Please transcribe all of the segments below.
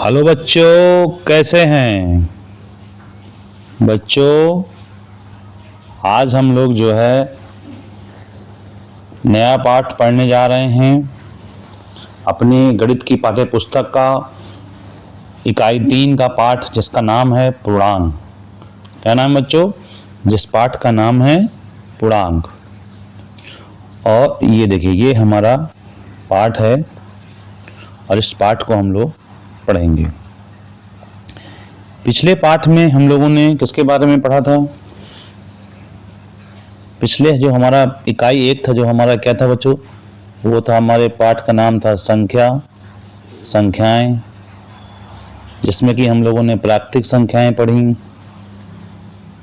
Hello बच्चों, कैसे हैं बच्चों। आज हम लोग जो है नया पाठ पढ़ने जा रहे हैं अपनी गणित की पाठ्य पुस्तक का इकाई 3 का पाठ, जिसका नाम है पूर्णांक। क्या नाम है बच्चों? जिस पाठ का नाम है पूर्णांक। और ये देखिए, ये हमारा पाठ है और इस पाठ को हम लोग पढ़ेंगे। पिछले पाठ में हम लोगों ने किसके बारे में पढ़ा था? पिछले जो हमारा इकाई 1 था, जो हमारा क्या था बच्चों, वो था, हमारे पाठ का नाम था संख्याएं, जिसमें कि हम लोगों ने प्राकृतिक संख्याएं पढ़ी।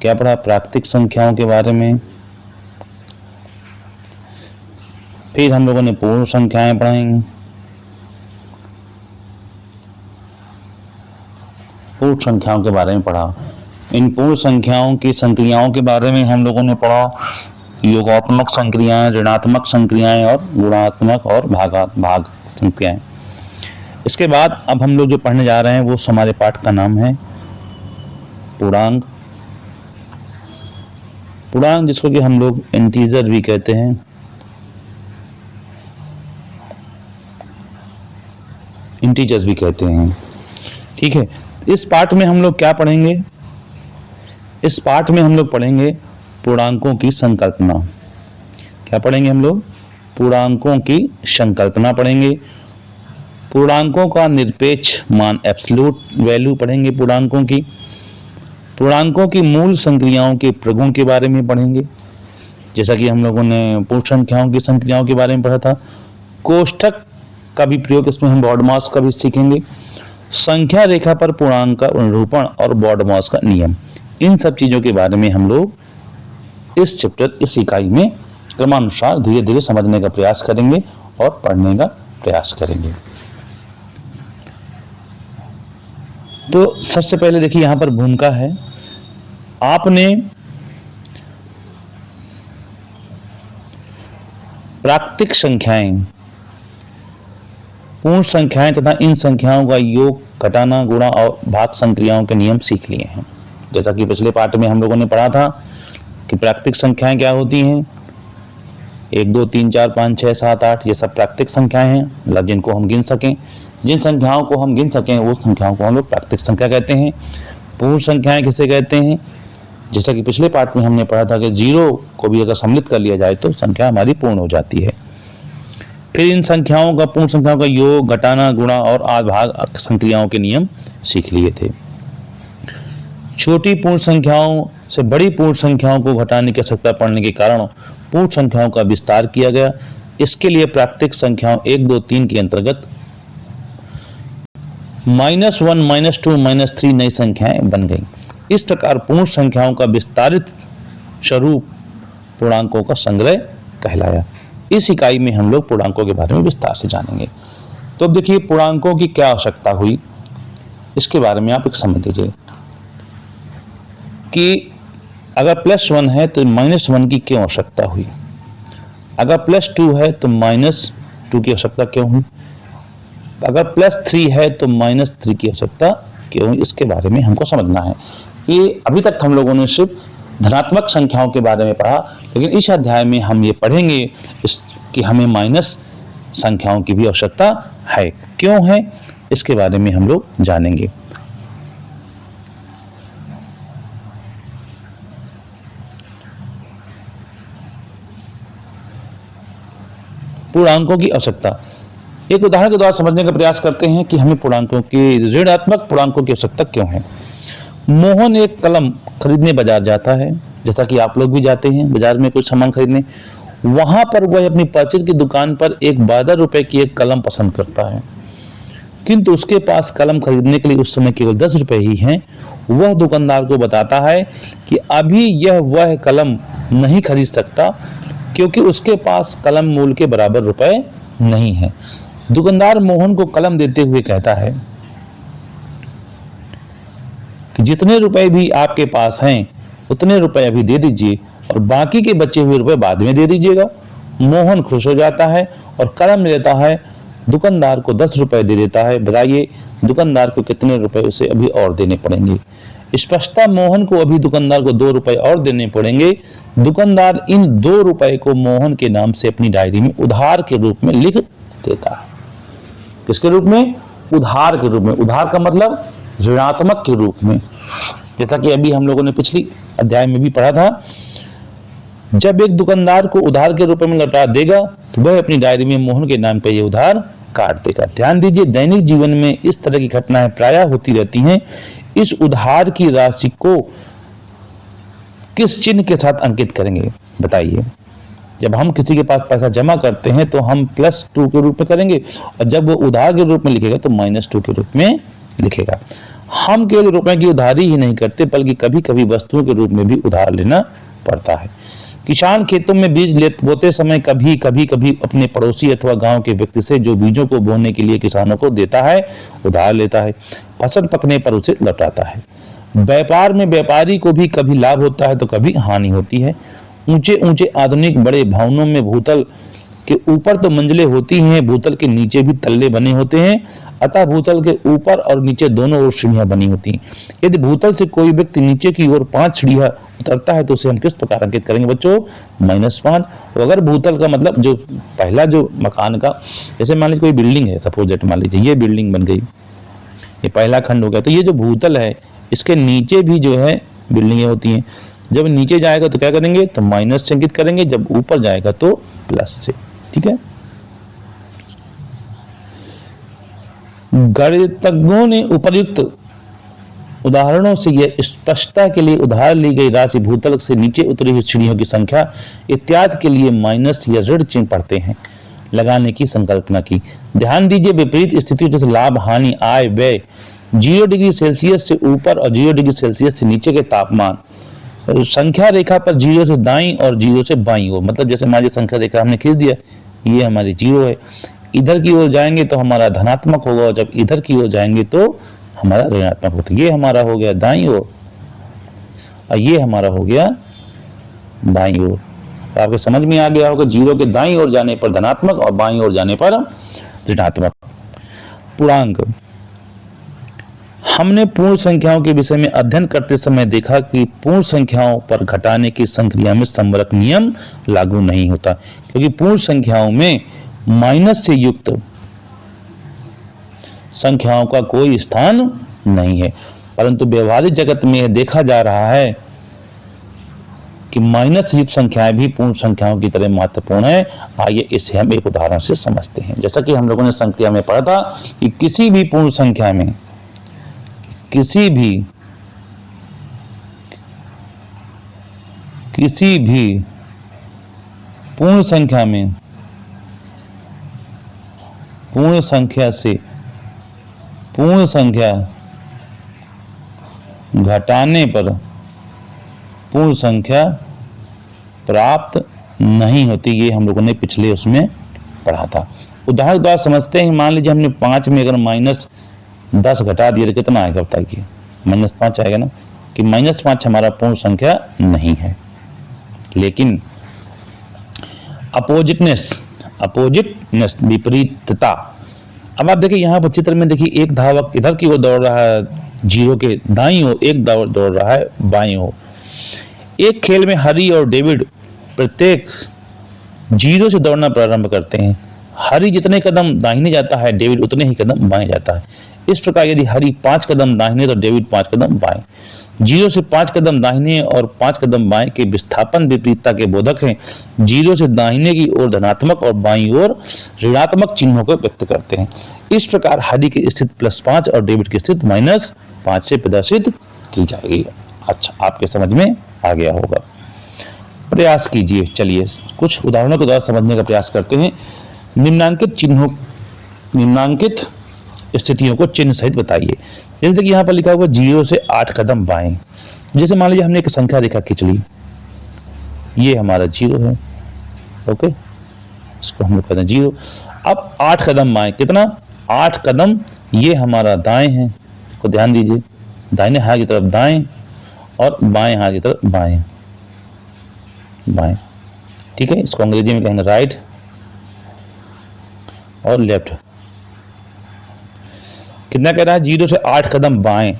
क्या पढ़ा? प्राकृतिक संख्याओं के बारे में। फिर हम लोगों ने पूर्ण संख्याएं पढ़ी। पूर्ण संख्याओं के बारे में पढ़ा। इन पूर्ण संख्याओं की संक्रियाओं के बारे में हम लोगों ने पढ़ा। योगात्मक संक्रियाएं, ऋणात्मक संक्रियाएं और गुणात्मक और भाग संक्रियाएं। इसके बाद अब हम लोग जो पढ़ने जा रहे हैं वो हमारे पाठ का नाम है पूर्णांक। पूर्णांक, जिसको कि हम लोग इंटीजर भी कहते हैं। इंटीजर्स भी कहते हैं। ठीक है, इस पाठ में हम लोग क्या पढ़ेंगे? इस पाठ में हम लोग पढ़ेंगे पूर्णांकों की संकल्पना। क्या पढ़ेंगे हम लोग? पूर्णांकों की संकल्पना पढ़ेंगे। पूर्णांकों का निरपेक्ष मान, एब्सोल्यूट वैल्यू पढ़ेंगे पूर्णांकों की। पूर्णांकों की मूल संक्रियाओं के प्रगुण के बारे में पढ़ेंगे, जैसा कि हम लोगों ने पूर्ण संख्याओं की संक्रियाओं के बारे में पढ़ा था। कोष्ठक का भी प्रयोग, इसमें हम बॉडमास का भी सीखेंगे। संख्या रेखा पर पूर्णांक का निरूपण और बॉडमास का नियम, इन सब चीजों के बारे में हम लोग इस चैप्टर, इस इकाई में क्रमानुसार धीरे धीरे समझने का प्रयास करेंगे और पढ़ने का प्रयास करेंगे। तो सबसे पहले देखिए, यहां पर भूमिका है। आपने प्राकृतिक संख्याएं, पूर्ण संख्याएं तथा इन संख्याओं का योग, घटाना, गुणा और भाग संक्रियाओं के नियम सीख लिए हैं। जैसा कि पिछले पाठ में हम लोगों ने पढ़ा था कि प्राकृतिक संख्याएं क्या होती हैं। 1 2 3 4 5 6 7 8, ये सब प्राकृतिक संख्याएं हैं, मतलब जिनको हम गिन सकें। जिन संख्याओं को हम गिन सकें वो संख्याओं को हम लोग प्राकृतिक संख्या कहते हैं। पूर्ण संख्याएं किसे कहते हैं? जैसा कि पिछले पाठ में हमने पढ़ा था कि 0 को भी अगर सम्मिलित कर लिया जाए तो संख्या हमारी पूर्ण हो जाती है। फिर इन संख्याओं का, पूर्ण संख्याओं का योग, घटाना, गुणा और भाग संक्रियाओं के नियम सीख लिए थे। छोटी पूर्ण संख्याओं से बड़ी पूर्ण संख्याओं को घटाने की आवश्यकता पड़ने के कारण पूर्ण संख्याओं का विस्तार किया गया। इसके लिए प्राकृतिक संख्याओं 1 2 3 के अंतर्गत -1 -2 -3 नई संख्याएं बन गई। इस प्रकार पूर्ण संख्याओं का विस्तारित स्वरूप पूर्णांकों का संग्रह कहलाया। इस इकाई में हम लोग पूर्णांकों के बारे में विस्तार से जानेंगे। तो अब देखिए, पूर्णांकों की क्या आवश्यकता हुई, इसके बारे में आप एक समझ लीजिए कि अगर +1 है तो -1 की क्यों आवश्यकता हुई, अगर +2 है तो -2 की आवश्यकता क्यों हुई, अगर +3 है तो -3 की आवश्यकता क्यों हुई, इसके बारे में हमको समझना है। ये अभी तक हम लोगों ने सिर्फ धनात्मक संख्याओं के बारे में पढ़ा, लेकिन इस अध्याय में हम ये पढ़ेंगे कि हमें माइनस संख्याओं की भी आवश्यकता है। क्यों है, इसके बारे में हम लोग जानेंगे। पूर्णांकों की आवश्यकता, एक उदाहरण के द्वारा समझने का प्रयास करते हैं कि हमें पूर्णांकों की, ऋणात्मक पूर्णांकों की आवश्यकता क्यों है। मोहन एक कलम खरीदने बाजार जाता है, जैसा कि आप लोग भी जाते हैं बाजार में कुछ सामान खरीदने। वहां पर वह अपनी परिचित की दुकान पर एक 12 रुपए की एक कलम पसंद करता है, किंतु उसके पास कलम खरीदने के लिए उस समय केवल 10 रुपए ही हैं। वह दुकानदार को बताता है कि अभी यह वह कलम नहीं खरीद सकता, क्योंकि उसके पास कलम मूल्य के बराबर रुपए नहीं है। दुकानदार मोहन को कलम देते हुए कहता है कि जितने रुपए भी आपके पास हैं उतने रुपए अभी दे दीजिए और बाकी के बचे हुए रुपए बाद में दे दीजिएगा। मोहन खुश हो जाता है और कलम लेता है दुकानदार को 10 रुपए दे देता है। बताइए दुकानदार को कितने रुपए उसे अभी और देने पड़ेंगे। स्पष्टता मोहन को अभी दुकानदार को 2 रुपए और देने पड़ेंगे। दुकानदार इन 2 रुपए को मोहन के नाम से अपनी डायरी में उधार के रूप में लिख देता है। किसके रूप में? उधार के रूप में। उधार का मतलब ऋणात्मक के रूप में, जैसा कि अभी हम लोगों ने पिछली अध्याय में भी पढ़ा था। जब एक दुकानदार को उधार के रूप में लौटा देगा तो वह अपनी डायरी में मोहन के नाम पर यह उधार काट देगा। ध्यान दीजिए, दैनिक जीवन में इस तरह की घटनाएं प्रायः होती रहती हैं। इस उधार की राशि को किस चिन्ह के साथ अंकित करेंगे? बताइए। जब हम किसी के पास पैसा जमा करते हैं तो हम +2 के रूप में करेंगे, और जब वो उधार के रूप में लिखेगा तो -2 के रूप में लिखेगा। हम केवल रुपए की उधारी ही नहीं करते, बल्कि कभी कभी वस्तुओं के रूप में भी उधार लेना पड़ता है। किसान खेतों में बीज बोते समय कभी कभी अपने पड़ोसी अथवा गांव के व्यक्ति से जो बीजों को बोने के लिए किसानों को देता है, उधार लेता है। फसल पकने पर उसे लौटाता है। व्यापार में व्यापारी को भी कभी लाभ होता है तो कभी हानि होती है। ऊंचे ऊंचे आधुनिक बड़े भवनों में भूतल के ऊपर तो मंजिलें होती हैं, भूतल के नीचे भी तल्ले बने होते हैं, अतः भूतल के ऊपर और नीचे दोनों ओर सीढ़ियां बनी होती हैं। यदि भूतल से कोई व्यक्ति नीचे की ओर 5 सीढ़ियां उतरता है तो उसे हम किस प्रकार अंकित करेंगे बच्चों? -5। तो अगर भूतल का मतलब जो पहला जो मकान का, जैसे मान लीजिए कोई बिल्डिंग है, सपोज दैट मान लीजिए ये बिल्डिंग बन गई, ये पहला खंड हो गया, तो ये जो भूतल है इसके नीचे भी जो है बिल्डिंगें होती हैं। जब नीचे जाएगा तो क्या करेंगे? तो माइनस से अंकित करेंगे, जब ऊपर जाएगा तो प्लस से। ठीक है। गणितज्ञों ने उपर्युक्त उदाहरणों से यह स्पष्टता के लिए उधार ली गई राशि, भूतल से नीचे उतरी हुई सीढ़ियों की संख्या इत्यादि के लिए माइनस या ऋण चिन्ह पढ़ते हैं लगाने की संकल्पना की। ध्यान दीजिए, विपरीत स्थिति जैसे लाभ, हानि, आय, व्यय, 0 डिग्री सेल्सियस से ऊपर और 0 डिग्री सेल्सियस से नीचे के तापमान, संख्या रेखा पर 0 से दाईं और 0 से बाईं ओर, मतलब जैसे हमारी संख्या रेखा हमने खींच दिया, ये हमारी 0 है। इधर की ओर जाएंगे तो हमारा धनात्मक होगा, और जब इधर की ओर जाएंगे तो हमारा ऋणात्मक होता है। ये हमारा हो गया दाईं ओर और ये हमारा हो गया बाईं ओर। तो आपको समझ में आ गया होगा, 0 के दाईं ओर जाने पर धनात्मक और बाईं ओर जाने पर ऋणात्मक। पूर्णांक। हमने पूर्ण संख्याओं के विषय में अध्ययन करते समय देखा कि पूर्ण संख्याओं पर घटाने की संक्रिया में संवरक नियम लागू नहीं होता, क्योंकि पूर्ण संख्याओं में माइनस से युक्त संख्याओं का कोई स्थान नहीं है। परंतु व्यवहारिक जगत में यह देखा जा रहा है कि माइनस युक्त संख्याएं भी पूर्ण संख्याओं की तरह महत्वपूर्ण है। आइए इसे हम एक उदाहरण से समझते हैं। जैसा कि हम लोगों ने संख्या में पढ़ा था कि किसी भी पूर्ण संख्या में, किसी भी पूर्ण संख्या में, पूर्ण संख्या से पूर्ण संख्या घटाने पर पूर्ण संख्या प्राप्त नहीं होती। ये हम लोगों ने पिछले उसमें पढ़ा था। उदाहरण द्वारा समझते हैं। मान लीजिए हमने 5 में अगर -10 घटा दिया तो कितना आएगा बताइए? -5 आएगा ना, कि -5 हमारा पूर्ण संख्या नहीं है। लेकिन अपोजिटनेस विपरीतता। अब आप देखिए यहाँ पर चित्र में देखिए, एक धावक इधर की ओर दौड़ रहा है 0 के दाईं ओर, एक दौड़ रहा है बाईं ओर। एक खेल में हरी और डेविड प्रत्येक 0 से दौड़ना प्रारंभ करते हैं। हरी जितने कदम दाहिने जाता है, डेविड उतने ही कदम बाएं जाता है। इस प्रकार यदि हरी 5 कदम दाहिने तो डेविड 5 कदम बाएं। 0 से 5 कदम दाहिने और 5 कदम बाएं के विस्थापन विपरीतता के बोधक हैं। 0 से दाहिने की ओर धनात्मक और बाईं ओर ऋणात्मक चिन्हों को व्यक्त करते हैं। इस प्रकार हरी की स्थिति +5 और डेविड की स्थिति -5 से प्रदर्शित की जाएगी। अच्छा, आपके समझ में आ गया होगा। प्रयास कीजिए। चलिए कुछ उदाहरणों के द्वारा समझने का प्रयास करते हैं। निम्नांकित स्थितियों को चिन्ह सहित बताइए। जैसे कि यहाँ पर लिखा हुआ 0 से 8 कदम बाएं। जैसे मान लीजिए हमने एक संख्या रेखा खींच ली, ये हमारा 0 है। ओके, इसको हम लोग कहते हैं 0। अब 8 कदम बाएं, कितना? 8 कदम, ये हमारा दाएं है। तो ध्यान दीजिए, दाहिने हाथ की तरफ दाएं और बाएं हाथ की तरफ बाएं। ठीक है, इसको अंग्रेजी में कहेंगे राइट और लेफ्ट। कितना कह रहा है, 0 से 8 कदम बाएं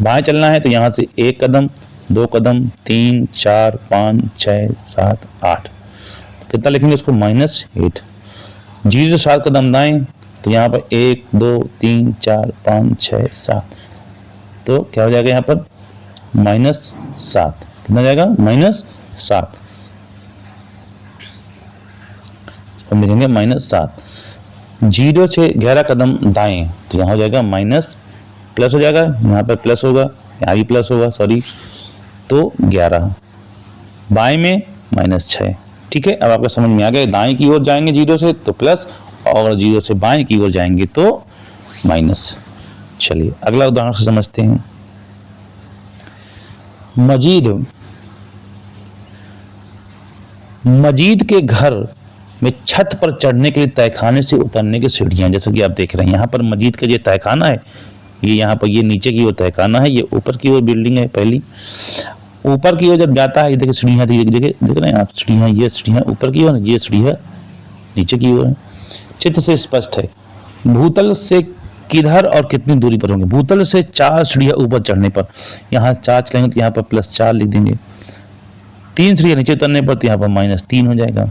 बाएं चलना है, तो यहाँ से 1 कदम, 2 कदम, 3, 4, 5, 6, 7, 8, कितना लिखेंगे इसको, -8। 0 से 7 कदम दाएं, तो यहाँ पर 1, 2, 3, 4, 5, 6, 7, तो क्या हो जाएगा यहाँ पर -7, कितना जाएगा -7, हम लिखेंगे -7। 0 से 11 कदम दाएं, तो यहाँ हो जाएगा माइनस, प्लस हो जाएगा, यहाँ पर प्लस होगा, यहाँ भी प्लस होगा, सॉरी, तो 11, बाएं में -6। ठीक है, अब आपको समझ में आ गया, दाएं की ओर जाएंगे 0 से तो प्लस, और 0 से बाएं की ओर जाएंगे तो माइनस। चलिए अगला उदाहरण से समझते हैं। मजीद के घर में छत पर चढ़ने के लिए तहखाने से उतरने की सीढ़ियां, जैसा कि आप देख रहे हैं यहाँ पर मजीद का ये तहखाना है, ये यहाँ पर ये नीचे की ओर तहखाना है, ये ऊपर की ओर बिल्डिंग है। पहली ऊपर की ओर जब जाता है, ये देखिए सीढ़ियां, देख रहे हैं आप सीढ़ियां, ये सीढ़ियां ऊपर की ओर, ये सीढ़ियां नीचे की ओर है। चित्र से स्पष्ट है, भूतल से किधर और कितनी दूरी पर होंगे। भूतल से 4 सीढ़ियां ऊपर चढ़ने पर, यहाँ 4 चलेंगे तो यहाँ पर +4 लिख देंगे। 3 सीढ़ियां नीचे उतरने पर, तो यहाँ पर -3 हो जाएगा,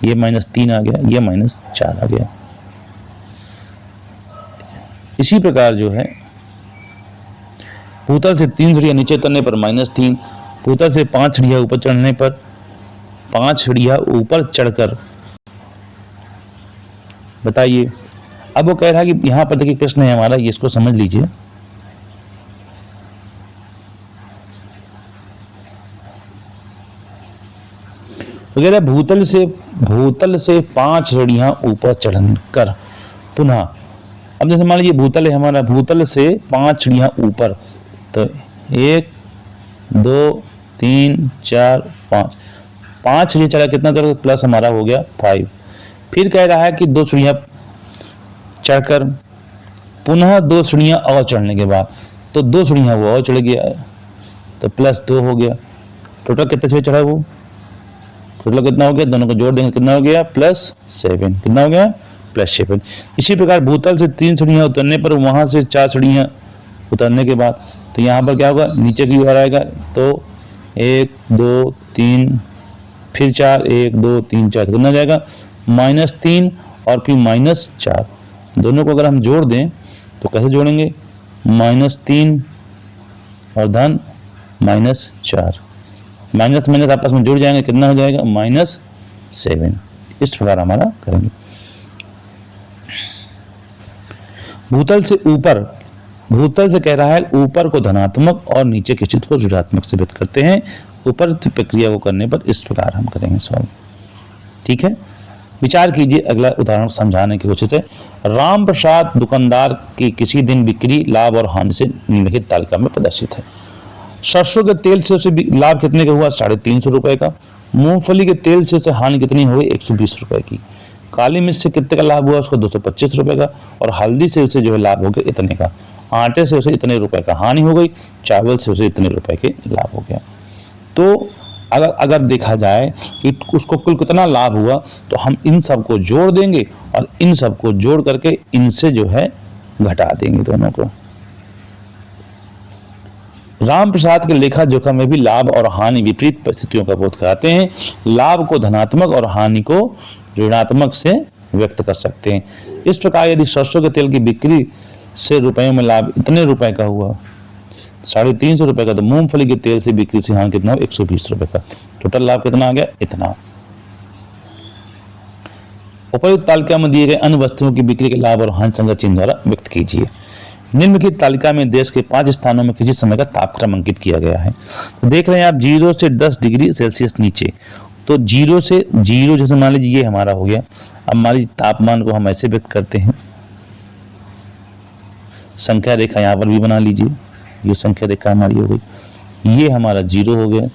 ये -3 आ गया, ये -4 आ गया। इसी प्रकार जो है, भूतल से 3 सीढ़ियां नीचे उतरने पर -3, भूतल से 5 सीढ़ियां ऊपर चढ़ने पर, 5 सीढ़ियां ऊपर चढ़कर, बताइए। अब वो कह रहा है कि यहां पर देखिए प्रश्न है हमारा, ये इसको समझ लीजिए। वगैरह भूतल से 5 सीढ़ियां ऊपर चढ़कर पुनः, अब जैसे मान लीजिए भूतल है हमारा, भूतल से 5 सीढ़ियां ऊपर, तो 1, 2, 3, 4, 5 सीढ़ियां चढ़ा, कितना चढ़ा, प्लस हमारा हो गया 5। फिर कह रहा है कि 2 सीढ़ियां चढ़कर पुनः 2 सीढ़ियां और चढ़ने के बाद, तो 2 सीढ़ियां वो और चढ़ गया, तो +2 हो गया। टोटल कितने सीढ़ी चढ़ा वो, टोटल कितना हो गया, दोनों को जोड़ देंगे कितना हो गया, +7, कितना हो गया, +7। इसी प्रकार भूतल से 3 सीढ़ियां उतरने पर, वहां से 4 सीढ़ियां उतरने के बाद, तो यहाँ पर क्या होगा, नीचे की ओर आएगा, तो 1, 2, 3, फिर 4, 1, 2, 3, 4, कितना जाएगा, -3 और फिर -4। दोनों को अगर हम जोड़ दें तो कैसे जोड़ेंगे, -3 और धन -4, माइनस माइनस आपस में जुड़ जाएंगे, कितना हो जाएगा, -7। इस प्रकार हमारा करेंगे। भूतल से कह रहा है ऊपर को धनात्मक और नीचे के चित्र को ऋणात्मक से व्यक्त करते हैं। ऊपर प्रक्रिया को करने पर इस प्रकार हम करेंगे सॉल्व। ठीक है, विचार कीजिए अगला उदाहरण समझाने की कोशिश है। राम प्रसाद दुकानदार की किसी दिन बिक्री, लाभ और हानि से निम्नलिखित तालिका में प्रदर्शित है। सरसों के तेल से उसे लाभ कितने का हुआ, 350 रुपए का। मूंगफली के तेल से उसे हानि कितनी हुई, 120 रुपए की। काली मिर्च से कितने का लाभ हुआ उसको, 225 रुपए का। और हल्दी से उसे जो है लाभ हो गया इतने का। आटे से उसे इतने रुपए का हानि हो गई, चावल से उसे इतने रुपए के लाभ हो गया। तो अगर देखा जाए कि उसको कुल कितना लाभ हुआ, तो हम इन सब को जोड़ देंगे और इन सब को जोड़ करके इनसे जो है घटा देंगे दोनों को। राम प्रसाद के लेखा जोखा में भी लाभ और हानि विपरीत परिस्थितियों का बोध कराते हैं। लाभ को धनात्मक और हानि को ऋणात्मक से व्यक्त कर सकते हैं। इस प्रकार यदि सरसों के तेल की बिक्री से रुपयों में लाभ इतने रुपए का हुआ, 350 रुपए का, तो मूंगफली के तेल से बिक्री से हानि कितना, 120 रुपए का। टोटल लाभ कितना आ गया, इतना। उपर्युक्त तालिका में दिए गए अन्य वस्तुओं की बिक्री के लाभ और हानि संगत चिन्ह द्वारा व्यक्त कीजिए। निम्नलिखित तालिका में देश के 5 स्थानों में किसी समय का तापक्रम अंकित किया गया है। तो देख रहे हैं आप 0 से 10 डिग्री सेल्सियस नीचे, तो 0 से 0 जैसे मान लीजिए ये हमारा हो गया। अब मान लीजिए तापमान को हम ऐसे व्यक्त करते हैं, संख्या रेखा यहाँ पर भी बना लीजिए, ये संख्या रेखा हमारी हो गई, ये हमारा 0 हो गया।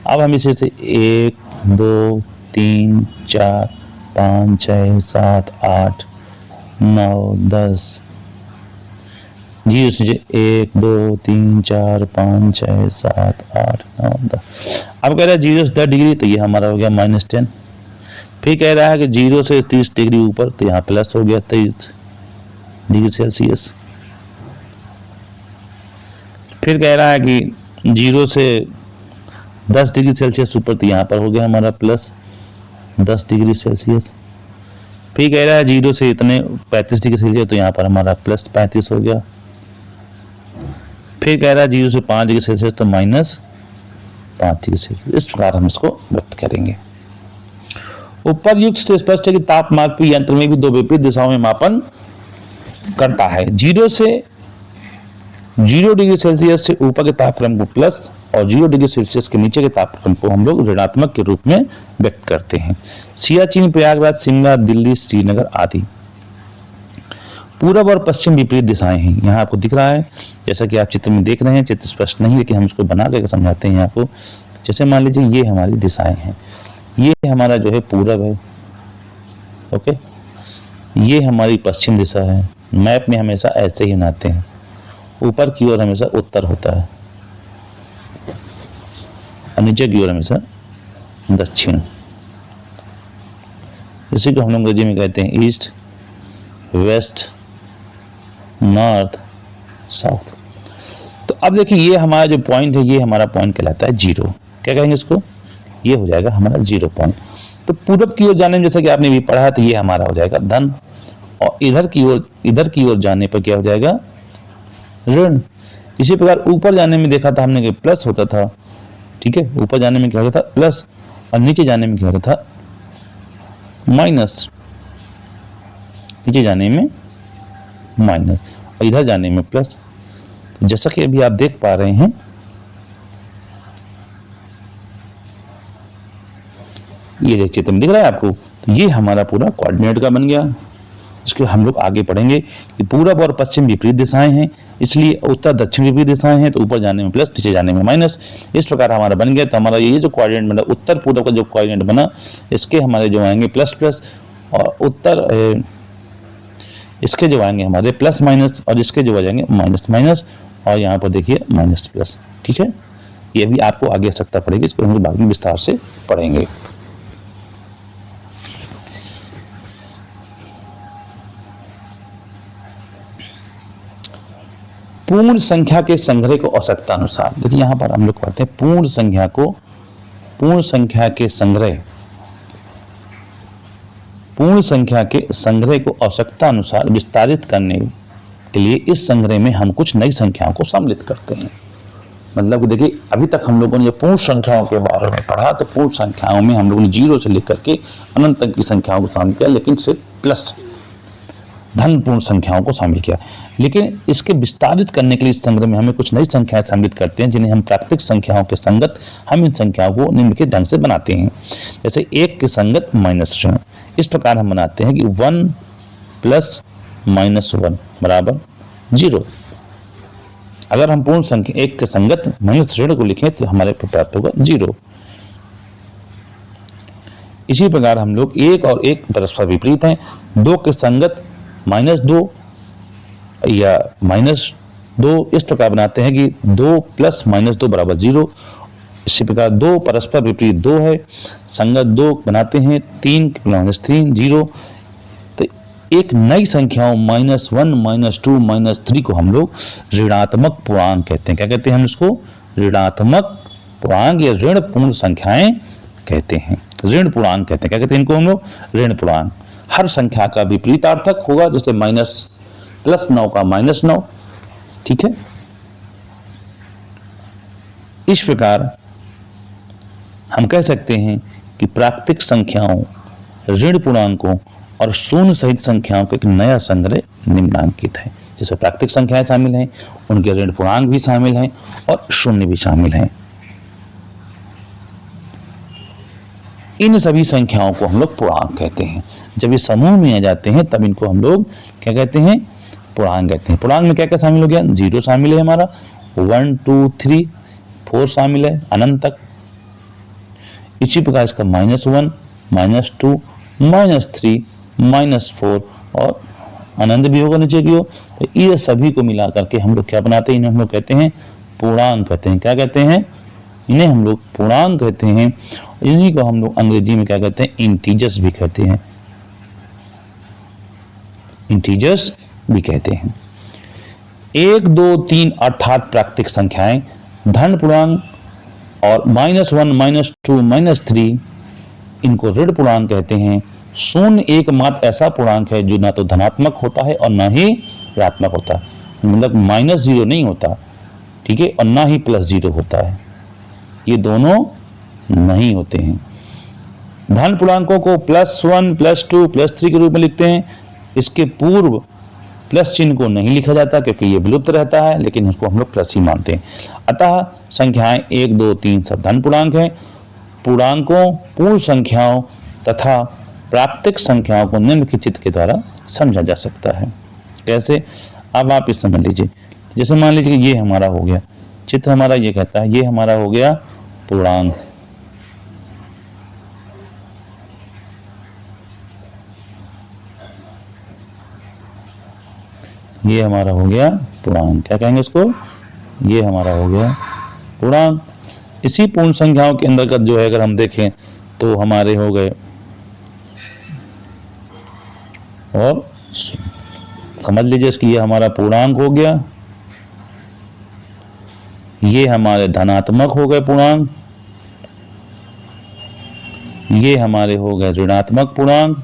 अब हम इसे 1, 2, 3, 4, 5, 6, 7, 8, 9, 10, 0 से 1, 2, 3, 4, 5, 6, 7, 8, 9, 10। अब कह रहा है 0 से 10 डिग्री, तो ये हमारा हो गया -10। फिर कह रहा है कि 0 से 30 डिग्री ऊपर, तो यहाँ प्लस हो गया 23। Degree Celsius. फिर कह रहा है कि 0 से 10 डिग्री सेल्सियस ऊपर, तो यहाँ पर हो गया हमारा प्लस 10 डिग्री सेल्सियस। फिर कह रहा है 0 से इतने 35 डिग्री सेल्सियस, तो यहाँ पर हमारा प्लस 35 हो गया। फिर कह रहा है 0 से 5 डिग्री सेल्सियस, तो माइनस 5 डिग्री सेल्सियस। इस प्रकार हम इसको व्यक्त करेंगे। उपरयुक्त से स्पष्ट है कि तापमापी यंत्र में भी दो विपरीत दिशाओं में मापन करता है। 0 डिग्री सेल्सियस से ऊपर के तापक्रम को प्लस और 0 डिग्री सेल्सियस के नीचे के तापक्रम को हम लोग ऋणात्मक के रूप में व्यक्त करते हैं। सियाचिन, प्रयागराज, शिमला, दिल्ली, श्रीनगर आदि। पूरब और पश्चिम विपरीत दिशाएं हैं। यहाँ आपको दिख रहा है, जैसा कि आप चित्र में देख रहे हैं, चित्र स्पष्ट नहीं लेकिन हम इसको बना करके समझाते हैं आपको। जैसे मान लीजिए ये हमारी दिशाएं हैं, ये हमारा जो है पूरब है, ओके, ये हमारी पश्चिम दिशा है। मैप में हमेशा ऐसे ही बनाते हैं, ऊपर की ओर हमेशा उत्तर होता है और नीचे की ओर हमेशा दक्षिण। इसी को हम लोग अंग्रेजी में कहते हैं ईस्ट, वेस्ट, नॉर्थ, साउथ। तो अब देखिए ये हमारा जो पॉइंट है, ये हमारा पॉइंट कहलाता है 0। क्या कहेंगे इसको? ये हो जाएगा हमारा 0 पॉइंट। तो पूरब की ओर जाने में, जैसा कि आपने भी पढ़ा है, तो ये हमारा हो जाएगा धन, और इधर की ओर जाने पर क्या हो जाएगा? ऋण। इसी प्रकार ऊपर जाने में देखा था हमने कि प्लस होता था, ठीक है, ऊपर जाने में क्या होता था? प्लस, और नीचे जाने में क्या होता था? माइनस। नीचे जाने में माइनस और इधर जाने में प्लस। तो जैसा कि अभी आप देख पा रहे हैं, ये देखिए चित्र में दिख रहा है आपको, तो ये हमारा पूरा कोऑर्डिनेट का बन गया। इसके हम लोग आगे पढ़ेंगे कि पूरब और पश्चिम विपरीत दिशाएं हैं, इसलिए उत्तर दक्षिण विपरीत दिशाएं हैं, तो ऊपर जाने में प्लस, नीचे जाने में माइनस। इस प्रकार हमारा बन गया। तो हमारा ये जो कोऑर्डिनेट बना, उत्तर पूरब का जो कोऑर्डिनेट बना, इसके हमारे जो आएंगे प्लस प्लस, और उत्तर इसके जो आएंगे हमारे प्लस माइनस, और इसके जो आ जाएंगे माइनस माइनस, और यहाँ पर देखिए माइनस प्लस। ठीक है, ये भी आपको आगे आवश्यकता पड़ेगी, इसको हम बाद में विस्तार से पढ़ेंगे। पूर्ण संख्या के संग्रह को आवश्यकता अनुसार, देखिए यहां पर हम लोग पढ़ते हैं पूर्ण संख्या के संग्रह को आवश्यकता अनुसार विस्तारित करने के लिए इस संग्रह में हम कुछ नई संख्याओं को सम्मिलित करते हैं। मतलब कि देखिए अभी तक हम लोगों ने पूर्ण संख्याओं के बारे में पढ़ा, तो पूर्ण संख्याओं में हम लोगों ने 0 से लेकर के अनंत तक की संख्याओं को शामिल किया, लेकिन सिर्फ प्लस धन पूर्ण संख्याओं को शामिल किया। लेकिन इसके विस्तारित करने के लिए इस संग्रह में हमें कुछ नई संख्याएं सम्मिलित करते हैं, जिन्हें हम प्राकृतिक संख्याओं के संगत हम इन संख्याओं को निम्नलिखित ढंग से बनाते हैं। जैसे 1 के संगत माइनस ऋण, इस प्रकार हम बनाते हैं कि 1 + -1 बराबर 0। अगर हम पूर्ण संख्या 1 के संगत माइनस ऋण को लिखें तो हमारे प्राप्त होगा 0। इसी प्रकार हम लोग 1 और 1 परस्पर विपरीत हैं। 2 के संगत -2 या -2, इस प्रकार बनाते हैं कि 2 + -2 बराबर 0। इसी प्रकार 2 परस्पर विपरीत 2 है, संगत 2 बनाते हैं 3 -3 0। तो एक नई संख्याओं -1 -2 -3 को हम लोग ऋणात्मक पूर्णांक कहते हैं। क्या कहते हैं हम इसको? ऋणात्मक पूर्णांक या ऋण पूर्ण संख्याएं कहते हैं, ऋण पूर्णांक कहते हैं। क्या कहते हैं इनको हम लोग? ऋण पूर्णांक। हर संख्या का विपरीतार्थक होगा, जैसे +9 का -9। ठीक है, इस प्रकार हम कह सकते हैं कि प्राकृतिक संख्याओं, ऋण पूर्णांकों और शून्य सहित संख्याओं का एक नया संग्रह निम्नांकित है। जैसे प्राकृतिक संख्याएं शामिल हैं, उनके ऋण पूर्णांक भी शामिल हैं और शून्य भी शामिल हैं। इन सभी संख्याओं को हम लोग पूर्णांक कहते हैं। जब ये समूह में आ जाते हैं तब इनको हम लोग क्या कहते हैं? पूर्णांक कहते हैं। पूर्णांक में क्या क्या शामिल हो गया? 0 शामिल है हमारा, 1 2 3 4 शामिल है अनंत तक। इसी प्रकार इसका -1 -2 -3 -4 और अनंत भी होगा नीचे की ओर। तो ये सभी को मिला करके हम लोग क्या बनाते हैं? इन्हें हम लोग कहते हैं पूर्णांक कहते हैं। क्या कहते हैं? इन्हें हम लोग पूर्णांक कहते हैं। इन्हीं को हम लोग अंग्रेजी में क्या कहते हैं? इंटीजर्स भी कहते हैं। इंटीजर्स भी कहते हैं। 1, 2, 3 अर्थात प्राकृतिक संख्याएं धन पूर्णांक और -1, -2, -3 इनको ऋण पूर्णांक कहते हैं। शून्य एकमात्र ऐसा पूर्णांक है जो ना तो धनात्मक होता है और ना ही ऋणात्मक होता है, मतलब -0 नहीं होता, ठीक है, और ना ही +0 होता है, ये दोनों नहीं होते हैं। धन पूर्णांकों को +1, +2, +3 के रूप में लिखते हैं। इसके पूर्व प्लस चिन्ह को नहीं लिखा जाता क्योंकि ये विलुप्त रहता है, लेकिन उसको हम लोग प्लस ही मानते हैं। अतः संख्याएं 1, 2, 3 सब धन पूर्णांक हैं। पूर्णांकों, पूर्ण संख्याओं तथा प्राकृतिक संख्याओं को निम्नलिखित चित्र के द्वारा समझा जा सकता है। कैसे? अब आप इस समझ लीजिए, जैसे मान लीजिए ये हमारा हो गया चित्र, हमारा ये कहता है ये हमारा हो गया पूर्णांक, ये हमारा हो गया पूर्णांक, क्या कहेंगे इसको, ये हमारा हो गया पूर्णांक। इसी पूर्ण संख्याओं के अंतर्गत जो है अगर हम देखें तो हमारे हो गए, और समझ लीजिए इसकी ये हमारा पूर्णांक हो गया, ये हमारे धनात्मक हो गए पूर्णांक, ये हमारे हो गए ऋणात्मक पूर्णांक,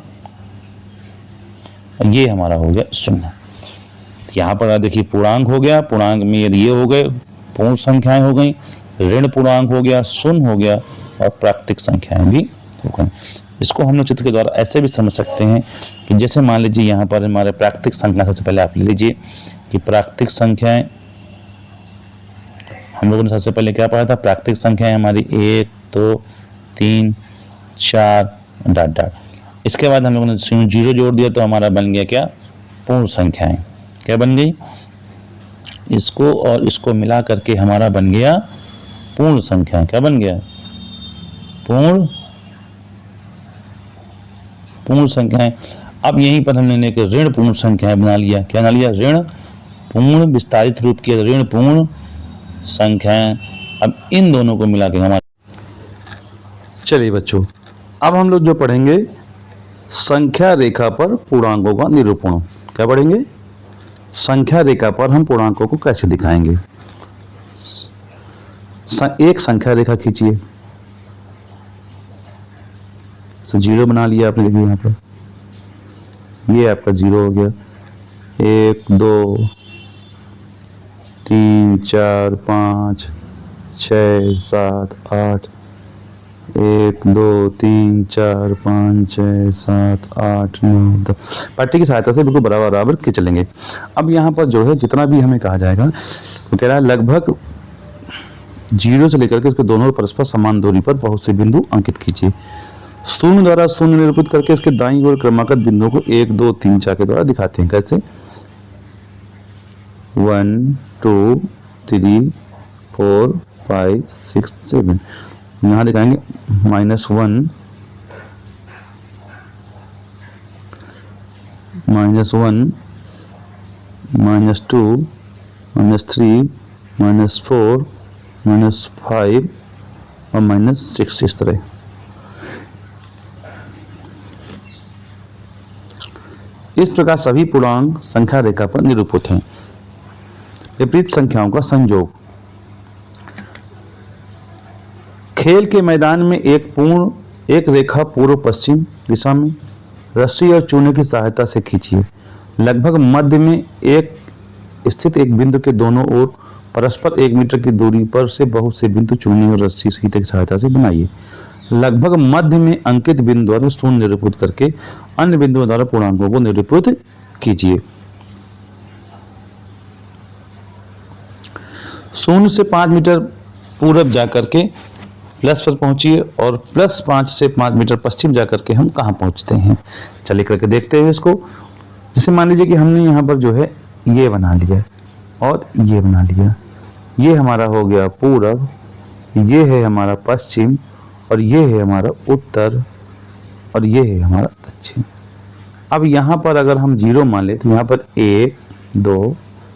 ये हमारा हो गया शून्य। यहाँ पर देखिए पूर्णांक हो गया, पूर्णांक में ये हो गए पूर्ण संख्याएं हो गई, ऋण पूर्णांक हो गया, शून्य हो गया, और प्राकृतिक संख्याएं भी हो गई। इसको हम लोग चित्र के द्वारा ऐसे भी समझ सकते हैं कि जैसे मान लीजिए यहाँ पर हमारे प्राकृतिक संख्या, सबसे पहले आप ले लीजिए कि प्राकृतिक संख्याएं हम लोगों ने सबसे पहले क्या पढ़ा था, प्राकृतिक संख्याएं हमारी 1, 2, 3, 4 डॉट डॉट। इसके बाद हम लोगों ने 0 जोड़ दिया तो हमारा बन गया क्या, पूर्ण संख्याएं। क्या बन गई, इसको और इसको मिला करके हमारा बन गया पूर्ण संख्या। क्या बन गया, पूर्ण संख्याएं। अब यहीं पर हमने एक ऋण पूर्ण संख्याएं बना लिया। क्या बना लिया, ऋण पूर्ण, विस्तारित रूप किया ऋण पूर्ण संख्याएं। अब इन दोनों को मिला के हमारे, चलिए बच्चों अब हम लोग जो पढ़ेंगे संख्या रेखा पर पूर्णांकों का निरूपण। क्या पढ़ेंगे, संख्या रेखा पर हम पूर्णांकों को कैसे दिखाएंगे। एक संख्या रेखा खींचिए, 0 बना लिया आपने, देखिए यहाँ पर ये आपका 0 हो गया। 1, 2, 3, 4, 5, 6, 7, 8, 1, 2, 3, 4, 5, 6, 7, 8, 9, 10 पट्टी की सहायता से बिल्कुल बराबर बराबर के चलेंगे। अब यहाँ पर जो है जितना भी हमें कहा जाएगा वो कह रहा है लगभग 0 से लेकर के इसके दोनों परस्पर समान दूरी पर बहुत से बिंदु अंकित कीजिए। शून्य द्वारा शून्य निरूपित करके इसके दाईं ओर क्रमागत बिंदुओं को 1, 2, 3, 4 के द्वारा दिखाते हैं। कैसे, 1, 2, 3, 4, 5, 6, 7। यहाँ दिखाएंगे -1, -2, -3, -4, -5 और -6 इस तरह। इस प्रकार सभी पूर्णांक संख्या रेखा पर निरूपित हैं। विपरीत संख्याओं का संयोग। खेल के मैदान में एक रेखा पूर्व पश्चिम दिशा में रस्सी और चूने की सहायता से खींचिए। लगभग मध्य में एक स्थित एक बिंदु के दोनों ओर परस्पर 1 मीटर की दूरी पर से बहुत से बिंदु चूने और रस्सी सीते की सहायता से बनाइए। लगभग मध्य में अंकित बिंदु द्वारा शून्य निरूपित करके अन्य बिंदुओं द्वारा पूर्णांकों को निरूपित कीजिए। शून्य से 5 मीटर पूरब जाकर के प्लस पर पहुंचिए और +5 से 5 मीटर पश्चिम जाकर के हम कहाँ पहुंचते हैं, चलिए करके देखते हैं इसको। जैसे मान लीजिए कि हमने यहाँ पर जो है ये बना लिया और ये बना लिया, ये हमारा हो गया पूरब, ये है हमारा पश्चिम, और ये है हमारा उत्तर, और ये है हमारा दक्षिण। अब यहाँ पर अगर हम 0 मान ले तो यहाँ पर 1, 2,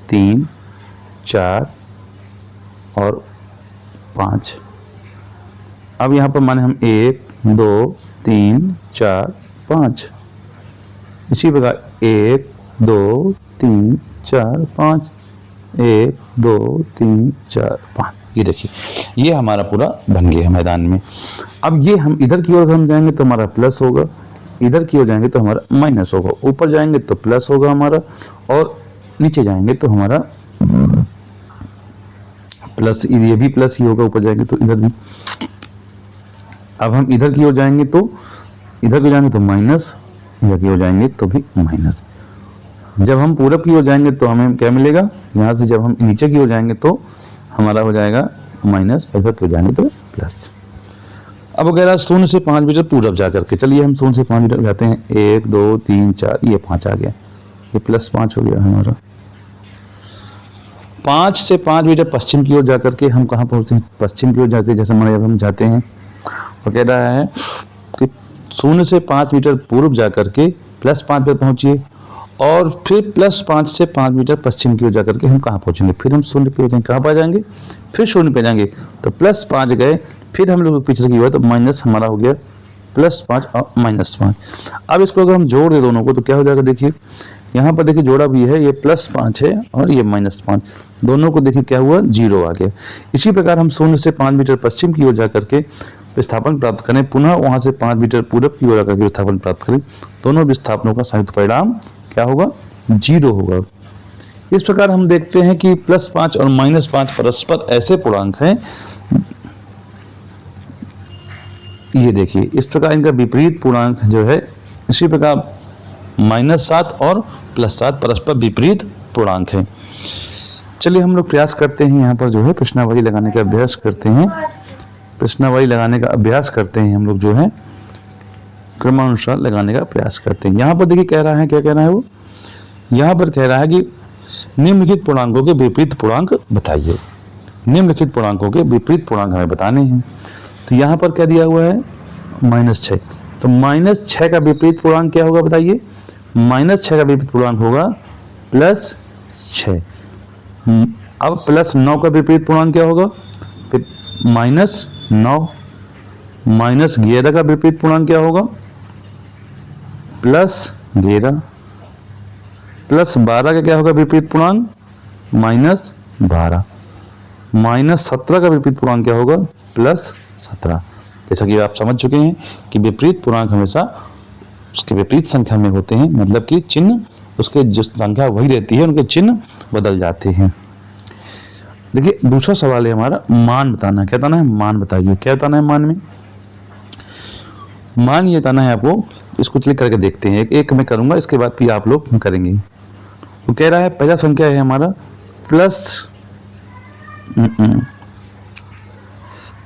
3, 4 और 5। अब यहाँ पर माने हम 1, 2, 3, 4, 5। इसी प्रकार 1, 2 3 4 5, 1 2 3 4 5। ये देखिए, ये हमारा पूरा बन गया मैदान में। अब ये हम इधर की ओर हम जाएंगे तो हमारा प्लस होगा, इधर की ओर जाएंगे तो हमारा माइनस होगा, ऊपर जाएंगे तो प्लस होगा हमारा, और नीचे जाएंगे तो हमारा प्लस, ये भी प्लस ही होगा, ऊपर जाएंगे तो इधर भी। अब हम इधर की ओर जाएंगे तो, इधर की जाएंगे तो माइनस, इधर की ओर जाएंगे तो भी माइनस। जब हम पूरब की ओर जाएंगे तो हमें क्या मिलेगा, यहाँ से जब हम नीचे की ओर जाएंगे तो हमारा हो जाएगा माइनस, इधर की ओर जाएंगे तो प्लस। अब अगर 0 से 5 मीटर पूरब जा करके, चलिए हम 0 से 5 मीटर जाते हैं, 1 2 3 4, ये 5 आ गया, ये +5 हो गया हमारा। 5 से 5 मीटर पश्चिम की ओर जाकर के हम कहाँ पहुँचते हैं, पश्चिम की ओर जाते हैं। जैसे हमारे अब हम जाते हैं, वो कह रहा है कि 0 से 5 मीटर पूर्व जाकर के +5 पे पहुंचिए, और फिर +5 से 5 मीटर पश्चिम की ओर जाकर के हम कहाँ पहुंचेंगे, फिर हम 0 पे जाएंगे, कहाँ पर जाएंगे, फिर 0 पे जाएंगे, तो +5 गए, फिर हम लोग पीछे की ओर, तो माइनस हमारा हो गया +5 और -5। अब इसको अगर हम जोड़ दे दोनों को तो क्या हो जाएगा, देखिए यहाँ पर देखिए जोड़ा भी है, ये +5 है और ये -5, दोनों को देखिए क्या हुआ, 0 आ गया। इसी प्रकार हम 0 से 5 मीटर पश्चिम की ओर जाकर के विस्थापन प्राप्त करें, पुनः वहां से 5 मीटर पूरब की ओर आकर के विस्थापन प्राप्त करें, दोनों विस्थापनों का संयुक्त परिणाम क्या होगा, 0 होगा। इस प्रकार हम देखते हैं कि +5 और -5 परस्पर ऐसे पूर्णांक हैं, ये देखिए इस प्रकार इनका विपरीत पूर्णांक जो है, इसी प्रकार -7 और +7 परस्पर विपरीत पूर्णांक है। चलिए हम लोग प्रयास करते हैं, यहाँ पर जो है प्रश्नावली लगाने का अभ्यास करते हैं, प्रश्नावली लगाने का अभ्यास करते हैं हम लोग, जो है क्रमानुसार लगाने का प्रयास करते हैं। यहाँ पर देखिए कह रहा है, क्या कह रहा है वो, यहाँ पर कह रहा है कि निम्नलिखित पूर्णांकों के विपरीत पूर्णांक बताइए, निम्नलिखित पूर्णांकों के विपरीत पूर्णांक हमें बताने हैं। तो यहाँ पर क्या दिया हुआ है, -6, तो -6 का विपरीत पूर्णांक क्या होगा बताइए, -6 का विपरीत पूर्णांक होगा +6। अब +9 का विपरीत पूर्णांक क्या होगा, फिर -9, -11 का विपरीत पूर्णांक क्या होगा, +11, +12 का क्या होगा विपरीत पूर्णांक, -12, -17 का विपरीत पूर्णांक क्या होगा, +17। जैसा कि आप समझ चुके हैं कि विपरीत पूर्णांक हमेशा उसके विपरीत संख्या में होते हैं, मतलब कि चिन्ह उसके जो संख्या वही रहती है, उनके चिन्ह बदल जाते हैं। देखिए दूसरा सवाल है हमारा, मान बताना। क्या बताना है, मान बताइए, क्या बताना है मान में, मान ये बताना है आपको। इसको क्लिक करके देखते हैं, एक मैं करूंगा, इसके बाद फिर आप लोग करेंगे। तो कह रहा है पहला संख्या है हमारा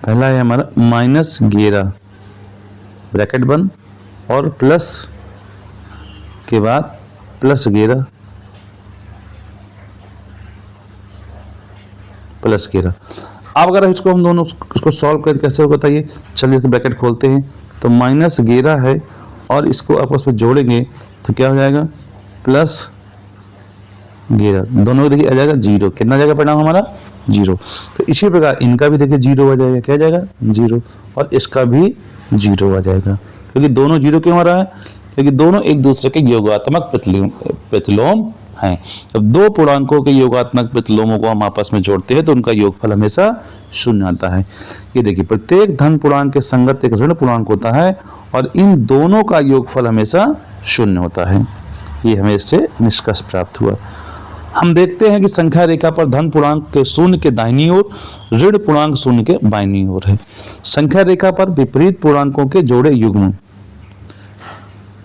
पहला है हमारा -11 ब्रैकेट बंद, और प्लस के बाद +11 +11। अब अगर इसको हम दोनों इसको सॉल्व करें कैसे होगा बताइए, चलिए इसके ब्रैकेट खोलते हैं, तो -11 है और इसको आपस में जोड़ेंगे तो क्या हो जाएगा, +11, दोनों देखिए आ जाएगा 0, कितना आ जाएगा परिणाम हमारा, 0। तो इसी प्रकार इनका भी देखिए 0 आ जाएगा, क्या आ जाएगा 0, और इसका भी 0 आ जाएगा, क्योंकि दोनों 0 क्यों आ रहा है, क्योंकि दोनों एक दूसरे के योगात्मक प्रतिलोम हैं। जब दो पूर्णांकों के योगात्मक प्रतिलोमों को हम आपस में जोड़ते हैं तो उनका योगफल हमेशा 0 आता है। ये देखिए प्रत्येक धन पूर्णांक के संगत एक ऋण पूर्णांक होता है और इन दोनों का योगफल हमेशा 0 होता है। ये हमें इससे निष्कर्ष प्राप्त हुआ। हम देखते हैं कि संख्या रेखा पर धन पूर्णांक के 0 के दाहिनी ओर, ऋण पूर्णांक 0 के बाईं ओर है। संख्या रेखा पर विपरीत पूर्णांकों के जोड़े युग्म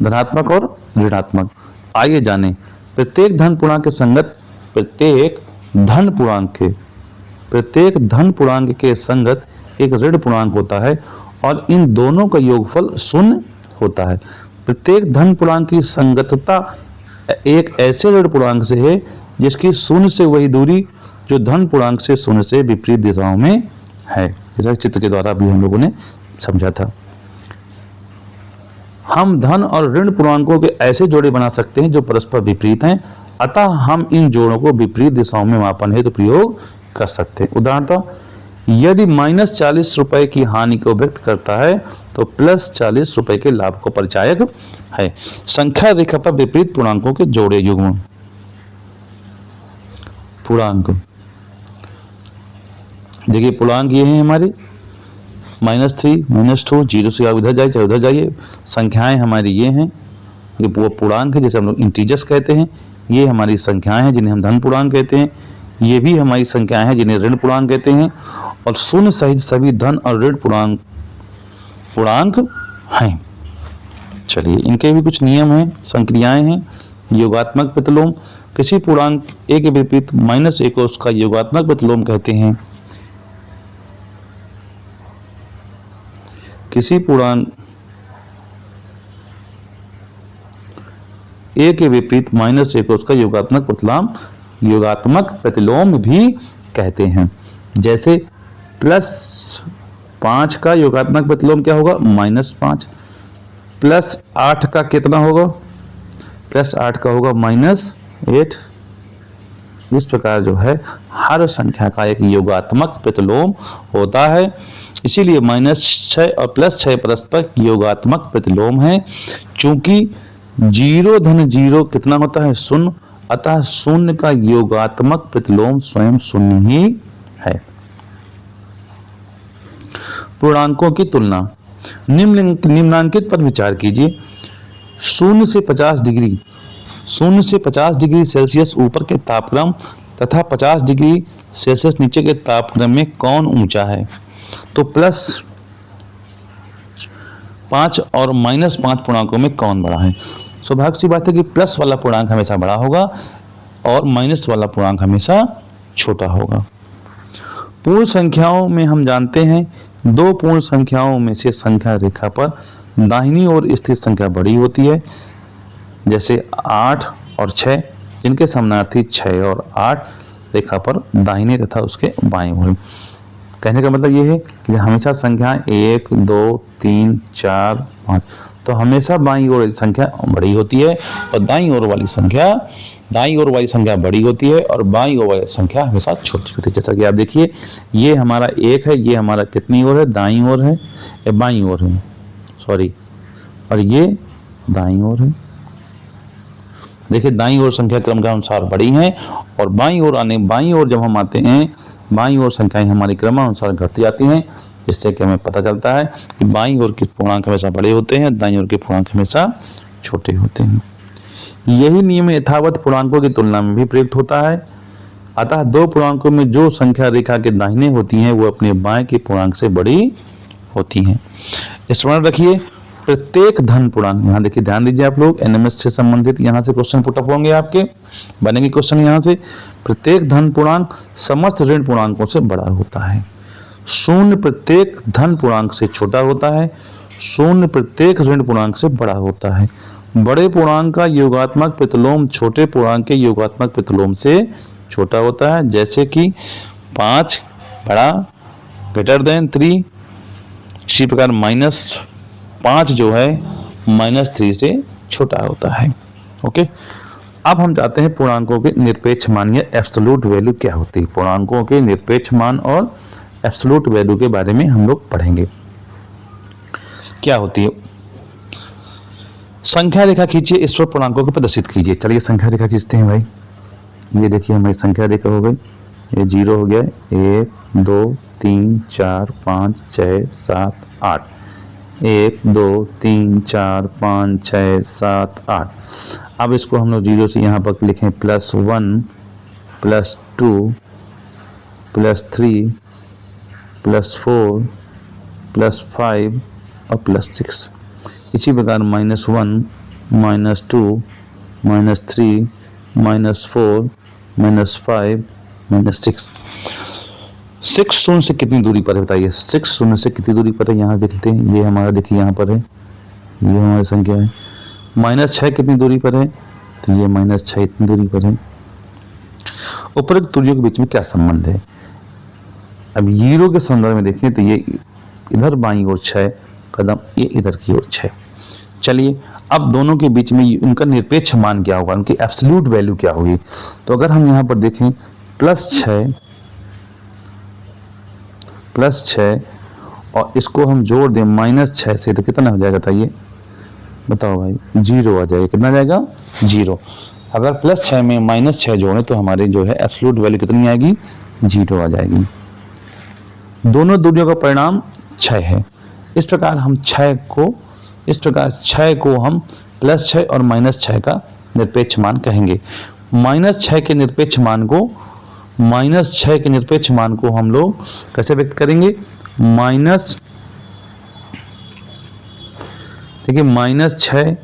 धनात्मक और ऋणात्मक। आइए जानें, प्रत्येक धन पूर्णांक के संगत प्रत्येक धन पूर्णांक के संगत एक ऋण पूर्णांक होता है और इन दोनों का योगफल 0 होता है। प्रत्येक धन पूर्णांक की संगतता एक ऐसे ऋण पूर्णांक से है जिसकी 0 से वही दूरी जो धन पूर्णांक से 0 से विपरीत दिशाओं में है। जैसा चित्र के द्वारा भी हम लोगों ने समझा था। हम धन और ऋण पूर्णांकों के ऐसे जोड़े बना सकते हैं जो परस्पर विपरीत हैं, अतः हम इन जोड़ों को विपरीत दिशाओं में मापन हेतु प्रयोग कर सकते हैं। उदाहरणतः यदि -40 रुपए की हानि को व्यक्त करता है तो +40 रुपए के लाभ को परिचायक है। संख्या रेखा पर विपरीत पूर्णांकों के जोड़े युग्म। पूर्णांक देखिए, पूर्णांक ये हैं हमारे -3, -2, 0 से आप इधर जाइए चाहे उधर जाइए, संख्याएं हमारी ये हैं, ये वो पूर्णांक है जिसे हम लोग इंटीजर्स कहते हैं। ये हमारी संख्याएं हैं जिन्हें हम धन पूर्णांक कहते हैं। ये भी हमारी संख्याएं हैं जिन्हें ऋण पूर्णांक कहते हैं। और शून्य सहित सभी धन और ऋण पूर्णांक हैं। चलिए, इनके भी कुछ नियम हैं, संक्रियाएं हैं। योगात्मक प्रतिलोम, किसी पूर्णांक a के विपरीत -a को उसका योगात्मक प्रतिलोम कहते हैं। किसी पूर्णांक a के विपरीत -a को उसका योगात्मक प्रतिलोम भी कहते हैं। जैसे +5 का योगात्मक प्रतिलोम क्या होगा? -5। +8 का कितना होगा? +8 का होगा -8। इस प्रकार जो है हर संख्या का एक योगात्मक प्रतिलोम होता है। इसीलिए -6 और +6 परस्पर योगात्मक प्रतिलोम है। चूंकि 0 धन 0 कितना होता है? शून्य। अतः शून्य का योगात्मक प्रतिलोम स्वयं शून्य ही है। पूर्णांकों की तुलना, निम्नांकित पर विचार कीजिए। 0 से 50 डिग्री सेल्सियस ऊपर के तापक्रम तथा 50 डिग्री सेल्सियस नीचे के तापक्रम में कौन ऊंचा है? तो +5 और -5 पूर्णांकों में कौन बड़ा है? सौभाग्य सी बात है कि प्लस वाला पूर्णांक हमेशा बड़ा होगा और माइनस वाला पूर्णांक हमेशा छोटा होगा। पूर्ण संख्याओं में हम जानते हैं, दो पूर्ण संख्याओं में से संख्या रेखा पर दाहिनी ओर स्थित संख्या बड़ी होती है, जैसे 8 और 6, जिनके समानार्थी 6 और 8 रेखा पर दाहिने तथा उसके बाएं ओर। कहने का मतलब ये है कि हमेशा संख्या 1, 2, 3, 4, 5 तो हमेशा बाईं ओर वाली संख्या बड़ी होती है और दाईं ओर वाली संख्या बड़ी होती है और बाईं ओर वाली संख्या हमेशा छोटी होती है। जैसा कि आप देखिए, ये हमारा 1 है, ये हमारा कितनी ओर है? दाईं ओर है या बाईं ओर है? सॉरी, और ये दाईं ओर है। देखिए, दाईं ओर संख्या क्रम के अनुसार बड़ी हैं और बाईं ओर जब हम आते हैं, बाईं ओर संख्याएं हमारी क्रमानुसार घट जाती हैं, जिससे कि हमें पता चलता है कि बाईं ओर के पूर्णांक हमेशा बड़े होते हैं, दाईं ओर के पूर्णांक हमेशा छोटे होते हैं। यही नियम यथावत पूर्णांकों की तुलना में भी प्रयुक्त होता है। अतः दो पूर्णांकों में जो संख्या रेखा के दाहिने होती हैं वो अपने बाएं के पूर्णांक से बड़ी होती हैं। स्मरण रखिए, प्रत्येक धन पूर्णांक, यहाँ देखिए, ध्यान दीजिए आप लोग, एनएमएस से संबंधित यहाँ से क्वेश्चन पुटअप होंगे, आपके बनेंगे क्वेश्चन यहाँ से। प्रत्येक धन पूर्णांक समस्त ऋण पूर्णांकों से बड़ा होता है। शून्य प्रत्येक धन पूर्णांक से छोटा होता है, शून्य प्रत्येक ऋण पूर्णांक से बड़ा होता है। बड़े पूर्णांक का योगात्मक प्रतिलोम छोटे पूर्णांक के योगात्मक प्रतिलोम से छोटा होता है, जैसे कि 5 बड़ा ग्रेटर देन 3। इसी प्रकार -5 जो है -3 से छोटा होता है। ओके, अब हम जाते हैं पूर्णांकों के निरपेक्ष मान या एब्सोल्यूट वैल्यू क्या होती है। पूर्णांकों के निरपेक्ष मान और एब्सोल्यूट वैल्यू के बारे में हम लोग पढ़ेंगे, क्या होती है। संख्या रेखा खींचिए, ईश्वर पूर्णांकों को प्रदर्शित कीजिए। चलिए संख्या रेखा खींचते हैं भाई। ये देखिए हमारी संख्या रेखा हो गई, ये 0 हो गया, 1, 2, 3, 4, 5, 6, 7, 8, 1, 2, 3, 4, 5, 6, 7, 8। अब इसको हम लोग 0 से यहाँ पर लिखें +1, +2, +3, +4, +5 और +6। इसी प्रकार -1, -2, -3, -4, -5, -6। 6 शून्य से कितनी दूरी पर है बताइए? 6 शून्य से कितनी दूरी पर है? यहाँ देखते हैं, ये हमारा देखिए यहाँ पर है, ये हमारी संख्या है। -6 कितनी दूरी पर है? तो ये -6 इतनी दूरी पर है। उपरोक्त दूरियों के बीच में क्या संबंध है? अब 0 के संदर्भ में देखें तो ये इधर बाईं ओर 6 कदम, ये इधर की ओर 6। चलिए, अब दोनों के बीच में उनका निरपेक्ष मान क्या होगा, उनकी एब्सोल्यूट वैल्यू क्या होगी? तो अगर हम यहाँ पर देखें +6 +6 और इसको हम जोड़ दें -6 से तो कितना हो जाएगा बताइए, बताओ भाई, 0 आ जाएगा। कितना आ जाएगा? 0। अगर +6 में -6 जोड़ें तो हमारी जो है एब्सोल्यूट वैल्यू कितनी आएगी? 0 आ जाएगी। दोनों दूरियों का परिणाम 6 है। इस प्रकार 6 को हम +6 और -6 का निरपेक्ष मान कहेंगे। -6 के निरपेक्ष मान को हम लोग कैसे व्यक्त करेंगे? देखिए -6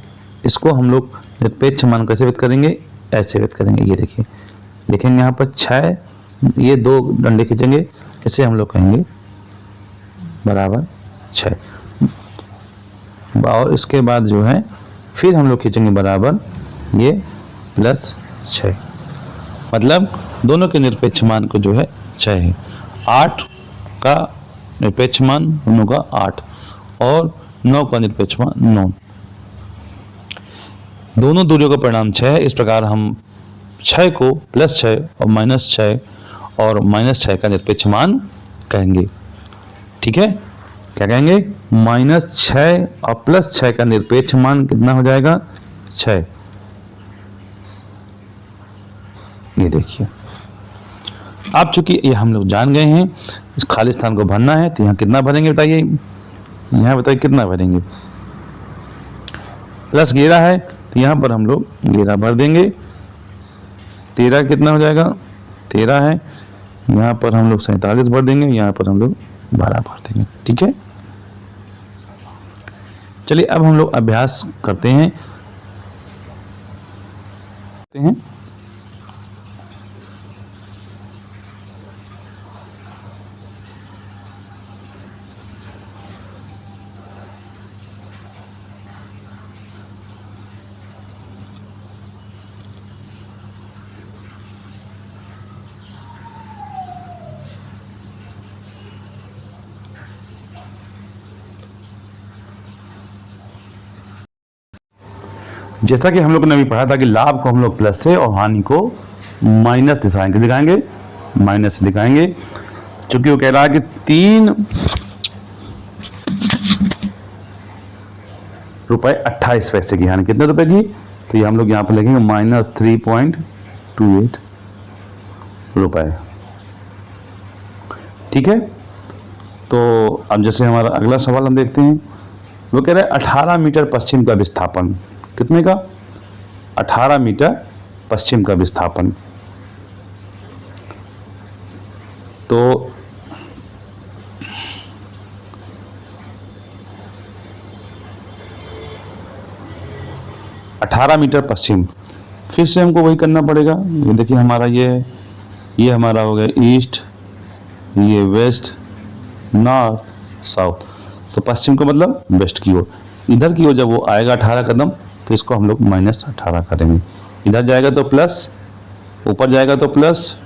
इसको हम लोग निरपेक्ष मान कैसे व्यक्त करेंगे? ऐसे व्यक्त करेंगे। ये देखिए, लिखेंगे यहाँ पर 6, ये 2 डंडे खींचेंगे, इसे हम लोग कहेंगे बराबर 6। और इसके बाद जो है फिर हम लोग खींचेंगे बराबर ये +6। मतलब दोनों के निरपेक्ष मान को जो है 6 है। 8 का निरपेक्ष मान दोनों का 8 और 9 का निरपेक्ष मान 9। दोनों दूरियों का परिणाम 6 है। इस प्रकार हम 6 को +6 और -6 और -6 का निरपेक्ष मान कहेंगे। ठीक है, क्या कहेंगे? -6 और +6 का निरपेक्ष मान कितना हो जाएगा? 6। ये देखिए, अब चूंकि ये हम लोग जान गए हैं इस खाली स्थान को भरना है, तो यहाँ कितना भरेंगे बताइए? यहाँ बताइए कितना भरेंगे? +11 है तो यहाँ पर हम लोग 11 भर देंगे। 13 कितना हो जाएगा? 13 है, यहाँ पर हम लोग 47 भर देंगे, यहाँ पर हम लोग 12 भर देंगे। ठीक है, चलिए अब हम लोग अभ्यास करते हैं। जैसा कि हम लोग ने अभी पढ़ा था कि लाभ को हम लोग प्लस से और हानि को माइनस दिखाएंगे, माइनस से दिखाएंगे। चूंकि वो कह रहा है कि 3 रुपए 28 पैसे की हानि, कितने रुपए की? तो ये हम लोग यहाँ पर लिखेंगे -3.28 रुपए। ठीक है, तो अब जैसे हमारा अगला सवाल हम देखते हैं। वो कह रहे हैं 18 मीटर पश्चिम का विस्थापन। कितने का? 18 मीटर पश्चिम का विस्थापन। तो 18 मीटर पश्चिम, फिर से हमको वही करना पड़ेगा। ये देखिए हमारा ये हमारा हो गया ईस्ट, ये वेस्ट, नॉर्थ, साउथ। तो पश्चिम का मतलब वेस्ट की ओर। इधर की ओर जब वो आएगा 18 कदम तो इसको हम लोग -18 करेंगे। इधर जाएगा तो प्लस, ऊपर जाएगा तो प्लस।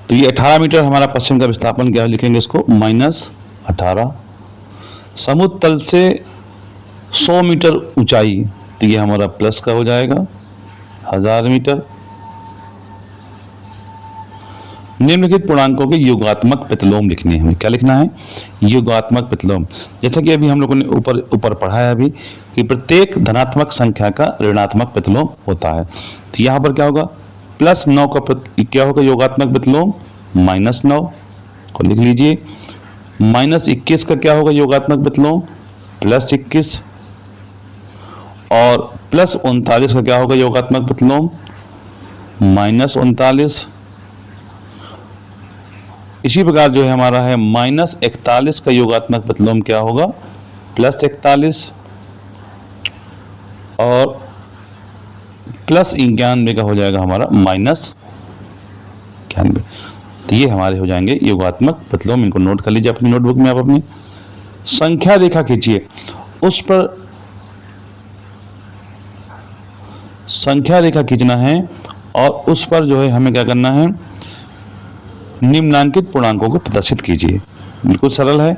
तो ये 18 मीटर हमारा पश्चिम का विस्थापन, क्या लिखेंगे इसको? -18। समुद्र तल से 100 मीटर ऊंचाई, तो ये हमारा प्लस का हो जाएगा 1000 मीटर। निम्नलिखित पूर्णांकों के योगात्मक प्रतिलोम लिखने हैं। हमें क्या लिखना है? योगात्मक प्रतिलोम। जैसा कि अभी हम लोगों ने ऊपर पढ़ा है अभी कि प्रत्येक धनात्मक संख्या का ऋणात्मक प्रतिलोम होता है। तो यहाँ पर क्या होगा? +9 का क्या होगा योगात्मक प्रतिलोम? -9 को लिख लीजिए। -21 का क्या होगा योगात्मक प्रतिलोम? +21। और +39 का क्या होगा योगात्मक प्रतिलोम? -39। इसी प्रकार जो है हमारा है -41 का योगात्मक प्रतिलोम क्या होगा? +41। और +91 का हो जाएगा हमारा -91। तो ये हमारे हो जाएंगे योगात्मक प्रतिलोम। इनको नोट कर लीजिए अपनी नोटबुक में। आप अपनी संख्या रेखा खींचिए, उस पर संख्या रेखा खींचना है और उस पर जो है हमें क्या करना है? निम्नांकित पूर्णांकों को प्रदर्शित कीजिए। बिल्कुल सरल है,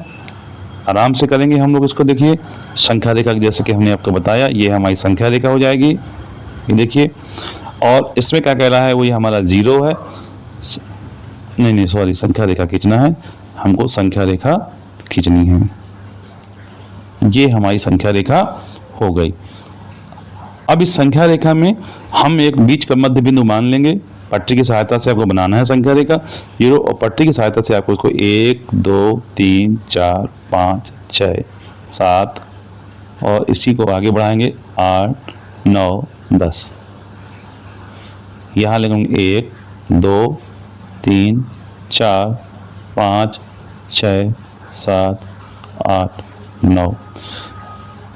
आराम से करेंगे हम लोग इसको। देखिए संख्या रेखा जैसे कि हमने आपको बताया, ये हमारी संख्या रेखा हो जाएगी। ये देखिए, और इसमें क्या कह रहा है? वही हमारा 0 है। नहीं नहीं सॉरी, संख्या रेखा खींचना है हमको, संख्या रेखा खींचनी है। ये हमारी संख्या रेखा हो गई। अब इस संख्या रेखा में हम एक बीच का मध्य बिंदु मान लेंगे। पट्टी की सहायता से आपको बनाना है संख्या रेखा जीरो, और पट्टी की सहायता से आपको इसको 1 2 3 4 5 6 7 और इसी को आगे बढ़ाएंगे 8 9 10। यहाँ लिखेंगे 1 2 3 4 5 6 7 8 9।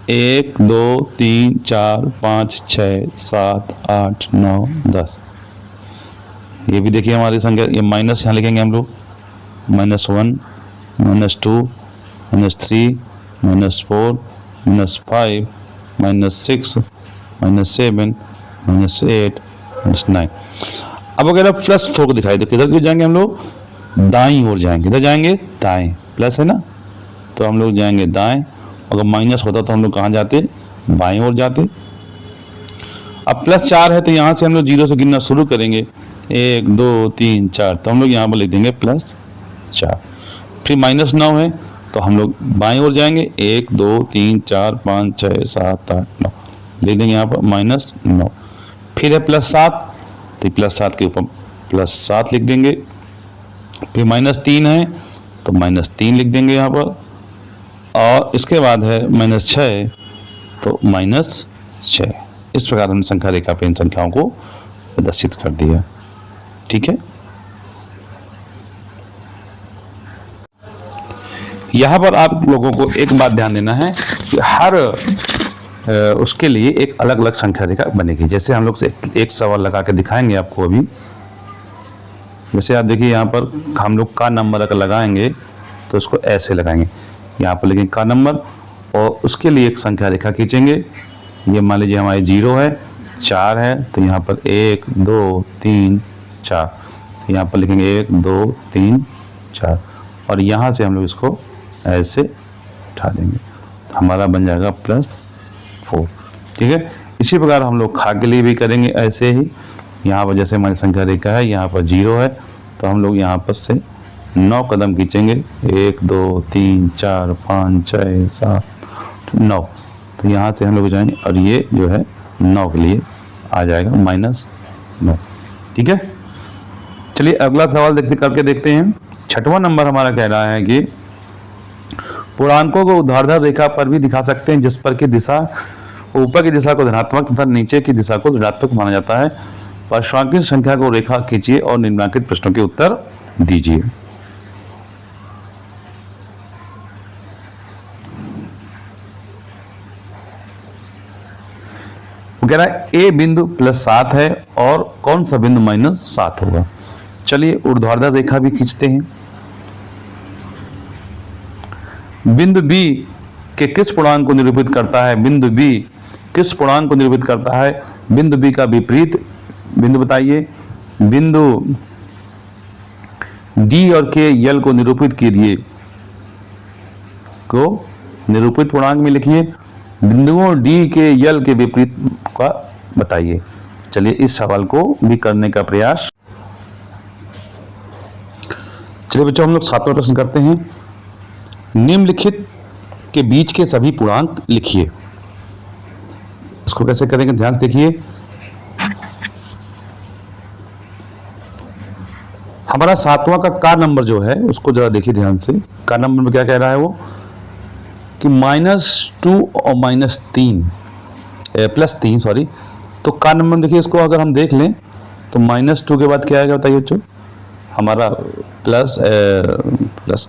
1 2 3 4 5 6 7 8 9 10। ये भी देखिए हमारी संख्या, ये माइनस यहाँ लिखेंगे हम लोग, -1 -2 -3 -4 -5 -6 -7 -8 -9। अब अगर आप +4 को दिखाई दो, किधर क्यों जाएंगे हम लोग? दाईं ओर जाएंगे। किधर जाएंगे? दाएं। प्लस है ना, तो हम लोग जाएंगे दाएं। अगर माइनस होता तो हम लोग कहाँ जाते? बाएं ओर जाते। अब +4 है तो यहाँ से हम लोग 0 से गिनना शुरू करेंगे, 1 2 3 4, तो हम लोग यहाँ पर लिख देंगे +4। फिर -9 है तो हम लोग बाएं ओर जाएंगे, 1 2 3 4 5 6 7 8 9, लिख देंगे यहाँ पर -9। फिर है +7 तो +7 के ऊपर +7 लिख देंगे। फिर -3 है तो -3 लिख देंगे यहाँ पर, और इसके बाद है -6 तो -6। इस प्रकार हमने संख्या रेखा पे इन संख्याओं को प्रदर्शित कर दिया। ठीक है, यहाँ पर आप लोगों को एक बात ध्यान देना है कि हर उसके लिए एक अलग अलग संख्या रेखा बनेगी। जैसे हम लोग से एक सवाल लगा के दिखाएंगे आपको अभी। जैसे आप देखिए यहाँ पर हम लोग का नंबर अगर लगाएंगे तो इसको ऐसे लगाएंगे, यहाँ पर लिखेंगे का नंबर और उसके लिए एक संख्या रेखा खींचेंगे। ये मान लीजिए हमारे 0 है, 4 है तो यहाँ पर 1 2 3 4, तो यहाँ पर लिखेंगे 1 2 3 4 और यहाँ से हम लोग इसको ऐसे उठा देंगे, तो हमारा बन जाएगा +4। ठीक है, इसी प्रकार हम लोग खा के लिए भी करेंगे ऐसे ही। यहाँ पर जैसे हमारी संख्या रेखा है, यहाँ पर 0 है तो हम लोग यहाँ पर से 9 कदम खींचेंगे, 1 2 3 4 5 6 7 9, तो यहाँ से हम लोग जाएंगे और ये जो है 9 के लिए आ जाएगा -9। ठीक है, चलिए अगला सवाल करके देखते हैं। 6वां नंबर हमारा कह रहा है कि पूर्णांकों को ऊर्ध्वाधर रेखा पर भी दिखा सकते हैं, जिस पर की दिशा ऊपर की दिशा को धनात्मक तथा नीचे की दिशा को ऋणात्मक माना जाता है। पर्श्वांकित संख्या को रेखा खींचिए और निम्नलिखित प्रश्नों के उत्तर दीजिए। वो कह रहा है ए बिंदु +7 है और कौन सा बिंदु -7 होगा। चलिए ऊर्ध्वाधर रेखा भी खींचते हैं। बिंदु बी के किस पूर्णांक को निरूपित करता है? बिंदु बी किस पूर्णांक को निरूपित करता है? बिंदु बी का विपरीत बिंदु बताइए। बिंदु डी और के यल को निरूपित कीजिए, को निरूपित पूर्णांक में लिखिए। बिंदुओं डी के यल के विपरीत का बताइए। चलिए इस सवाल को भी करने का प्रयास। चलिए बच्चों हम लोग 7वां प्रश्न करते हैं। निम्नलिखित के बीच के सभी पूर्णांक लिखिए। इसको कैसे करेंगे ध्यान से देखिए। हमारा 7वां का नंबर जो है उसको जरा देखिए ध्यान से। का नंबर में क्या कह रहा है वो कि -2 और +3 सॉरी। तो का नंबर देखिए, इसको अगर हम देख लें तो -2 के बाद क्या आएगा बताइए बच्चों? हमारा प्लस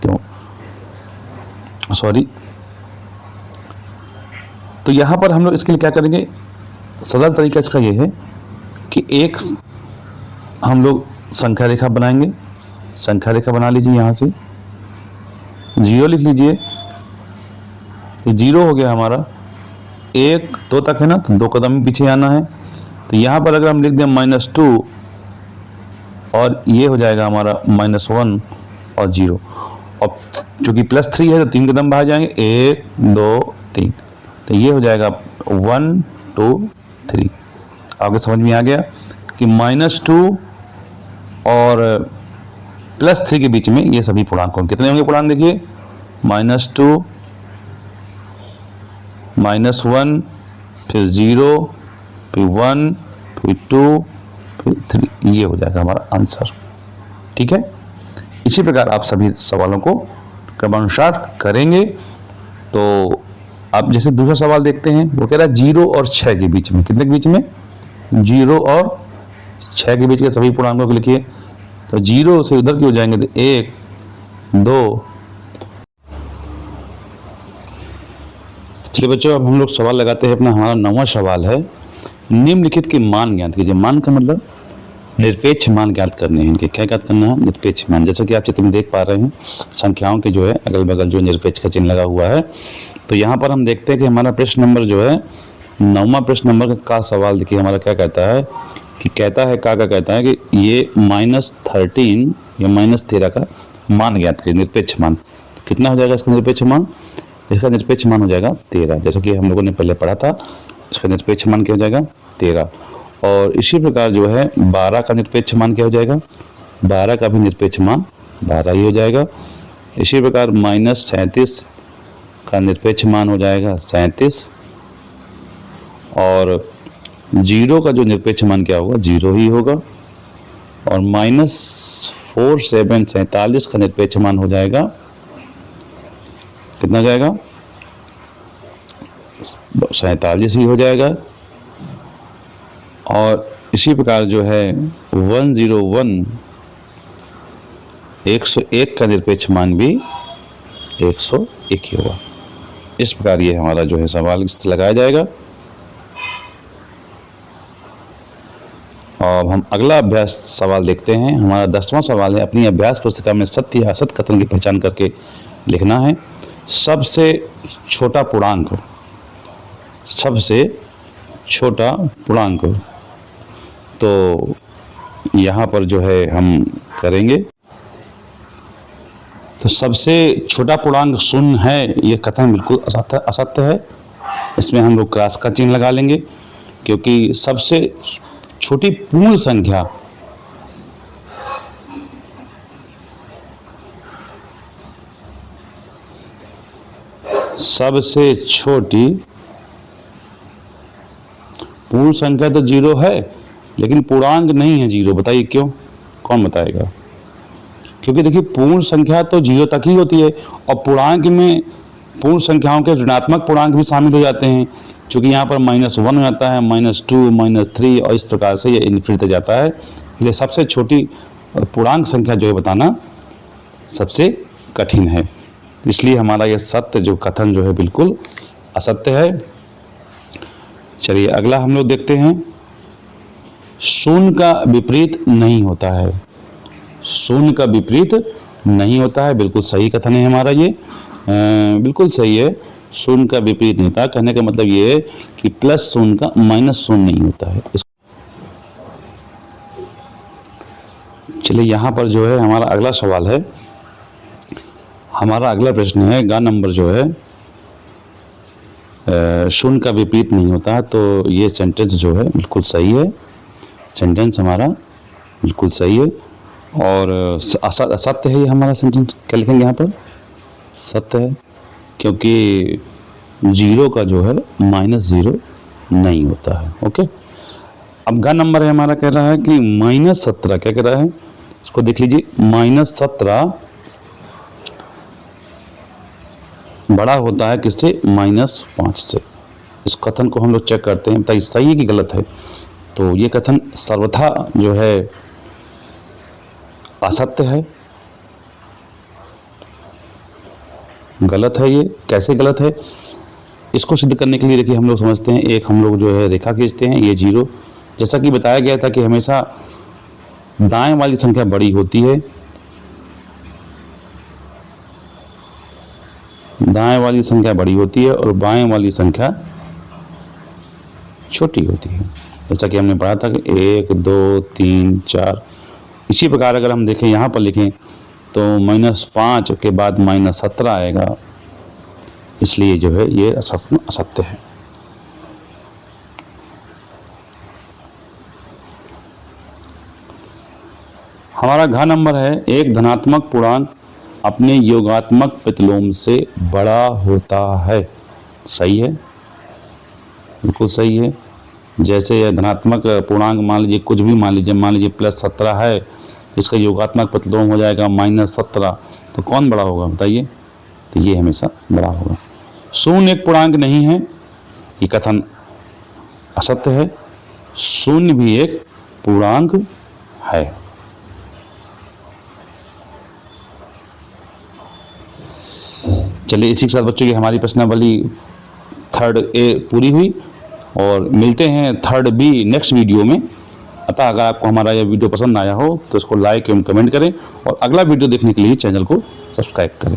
क्यों सॉरी। तो यहां पर हम लोग इसके लिए क्या करेंगे? सरल तरीका इसका ये है कि एक हम लोग संख्या रेखा बनाएंगे। संख्या रेखा बना लीजिए, यहां से 0 लिख लीजिए। ये 0 हो गया हमारा, 1 2 तक है ना, तो 2 कदम पीछे आना है। तो यहाँ पर अगर हम लिख दें -2 और ये हो जाएगा हमारा -1 और 0, और चूंकि +3 है तो 3 कदम बाहर जाएंगे, 1 2 3, तो ये हो जाएगा 1 2 3। आगे समझ में आ गया कि -2 और +3 के बीच में ये सभी पूर्णांक होंगे। कितने होंगे पूर्णांक देखिए, -2, -1, फिर 0, फिर 1, फिर 2, फिर 3, ये हो जाएगा हमारा आंसर। ठीक है, इसी प्रकार आप सभी सवालों को क्रमानुसार करेंगे। तो आप जैसे दूसरा सवाल देखते हैं, वो कह रहा है 0 और 6 के बीच में, कितने के बीच में, 0 और 6 के बीच के सभी पूर्णांकों को लिखिए। तो 0 से उधर की हो जाएंगे तो 1, 2। चलिए बच्चों, अब हम लोग सवाल लगाते हैं अपना। हमारा 9वां सवाल है, निम्नलिखित के मान ज्ञात कीजिए। मान का मतलब निरपेक्ष मान ज्ञात करने हैं इनके। क्या ज्ञात करना है, निरपेक्ष मान। जैसा कि आप चित्र में देख पा रहे हैं, संख्याओं के जो है अगल बगल जो निरपेक्ष का चिन्ह लगा हुआ है। तो यहाँ पर हम देखते हैं कि हमारा प्रश्न नंबर जो है 9वां प्रश्न नंबर का सवाल देखिए हमारा क्या कहता है कि कहता है क्या कहता है कि ये -13 या -13 का मान ज्ञात करिए, निरपेक्ष मान। तो कितना हो जाएगा इसका निरपेक्ष मान, इसका निरपेक्ष मान हो जाएगा 13, जैसा कि हम लोगों ने पहले पढ़ा था। इसका निरपेक्ष मान क्या हो जाएगा, 13। और इसी प्रकार जो है 12 का निरपेक्ष मान क्या हो जाएगा, 12 का भी निरपेक्ष मान 12 ही हो जाएगा। इसी प्रकार -37 का निरपेक्ष मान हो जाएगा 37, और 0 का जो निरपेक्ष मान क्या होगा, 0 ही होगा। और -47 का निरपेक्ष मान हो जाएगा, कितना जाएगा, 47 ही हो जाएगा। और इसी प्रकार जो है 101 101 का निरपेक्ष मान भी 101 ही होगा। इस प्रकार ये हमारा जो है सवाल लगाया जाएगा। अब हम अगला अभ्यास सवाल देखते हैं। हमारा 10वां सवाल है, अपनी अभ्यास पुस्तिका में सत्य या असत्य कथन की पहचान करके लिखना है। सबसे छोटा पूर्णांक, सबसे छोटा पूर्णांक। तो यहाँ पर जो है हम करेंगे, तो सबसे छोटा पूर्णांक 0 है, ये कथन बिल्कुल असत्य है। इसमें हम लोग क्रॉस का चिन्ह लगा लेंगे, क्योंकि सबसे छोटी पूर्ण संख्या सबसे छोटी पूर्ण संख्या तो 0 है, लेकिन पूर्णांक नहीं है 0। बताइए क्यों, कौन बताएगा? क्योंकि देखिए पूर्ण संख्या तो 0 तक ही होती है, और पूर्णांक में पूर्ण संख्याओं के ऋणात्मक पूर्णांक भी शामिल हो जाते हैं, क्योंकि यहाँ पर -1 हो जाता है, -2, -3, और इस प्रकार से ये इन्फिनिटी तक जाता है। इसलिए सबसे छोटी पूर्णांक संख्या जो है बताना सबसे कठिन है। इसलिए हमारा यह सत्य जो कथन जो है बिल्कुल असत्य है। चलिए अगला हम लोग देखते हैं, 0 का विपरीत नहीं होता है। 0 का विपरीत नहीं होता है, बिल्कुल सही कथन है हमारा ये, बिल्कुल सही है। 0 का विपरीत नहीं होता, कहने का मतलब ये है कि +0 का -0 नहीं होता है। चलिए यहाँ पर जो है हमारा अगला सवाल है, हमारा अगला प्रश्न है, ग नंबर जो है 0 का विपरीत नहीं होता है। तो ये सेंटेंस जो है बिल्कुल सही है, सेंटेंस हमारा बिल्कुल सही है। और असत्य है ये हमारा सेंटेंस। क्या लिखेंगे यहाँ पर, सत्य है, क्योंकि 0 का जो है -0 नहीं होता है। ओके, अब ग नंबर है हमारा, कह रहा है कि -17, क्या कह रहा है, इसको देख लीजिए, -17 बड़ा होता है किससे, -5 से। इस कथन को हम लोग चेक करते हैं, बताइए सही है कि गलत है। तो ये कथन सर्वथा जो है असत्य है, गलत है। ये कैसे गलत है, इसको सिद्ध करने के लिए देखिए हम लोग समझते हैं, एक हम लोग जो है रेखा खींचते हैं। ये 0, जैसा कि बताया गया था कि हमेशा दाएं वाली संख्या बड़ी होती है, दाएं वाली संख्या बड़ी होती है और बाएं वाली संख्या छोटी होती है। जैसा कि हमने पढ़ा था कि 1, 2, 3, 4। इसी प्रकार अगर हम देखें यहाँ पर लिखें तो -5 के बाद -17 आएगा, इसलिए जो है ये असत्य है। हमारा घ नंबर है, एक धनात्मक पूर्णांक अपने योगात्मक प्रतिलोम से बड़ा होता है। सही है, बिल्कुल सही है। जैसे यह धनात्मक पूर्णांक मान लीजिए कुछ भी मान लीजिए +17 है, इसका योगात्मक प्रतिलोम हो जाएगा -17, तो कौन बड़ा होगा बताइए? तो ये हमेशा बड़ा होगा। शून्य एक पूर्णांक नहीं है, ये कथन असत्य है। शून्य भी एक पूर्णांक है। चलिए, इसी के साथ बच्चों की हमारी प्रश्नावली 3rd A पूरी हुई और मिलते हैं 3rd B नेक्स्ट वीडियो में। अतः अगर आपको हमारा यह वीडियो पसंद आया हो तो इसको लाइक एवं कमेंट करें और अगला वीडियो देखने के लिए चैनल को सब्सक्राइब करें।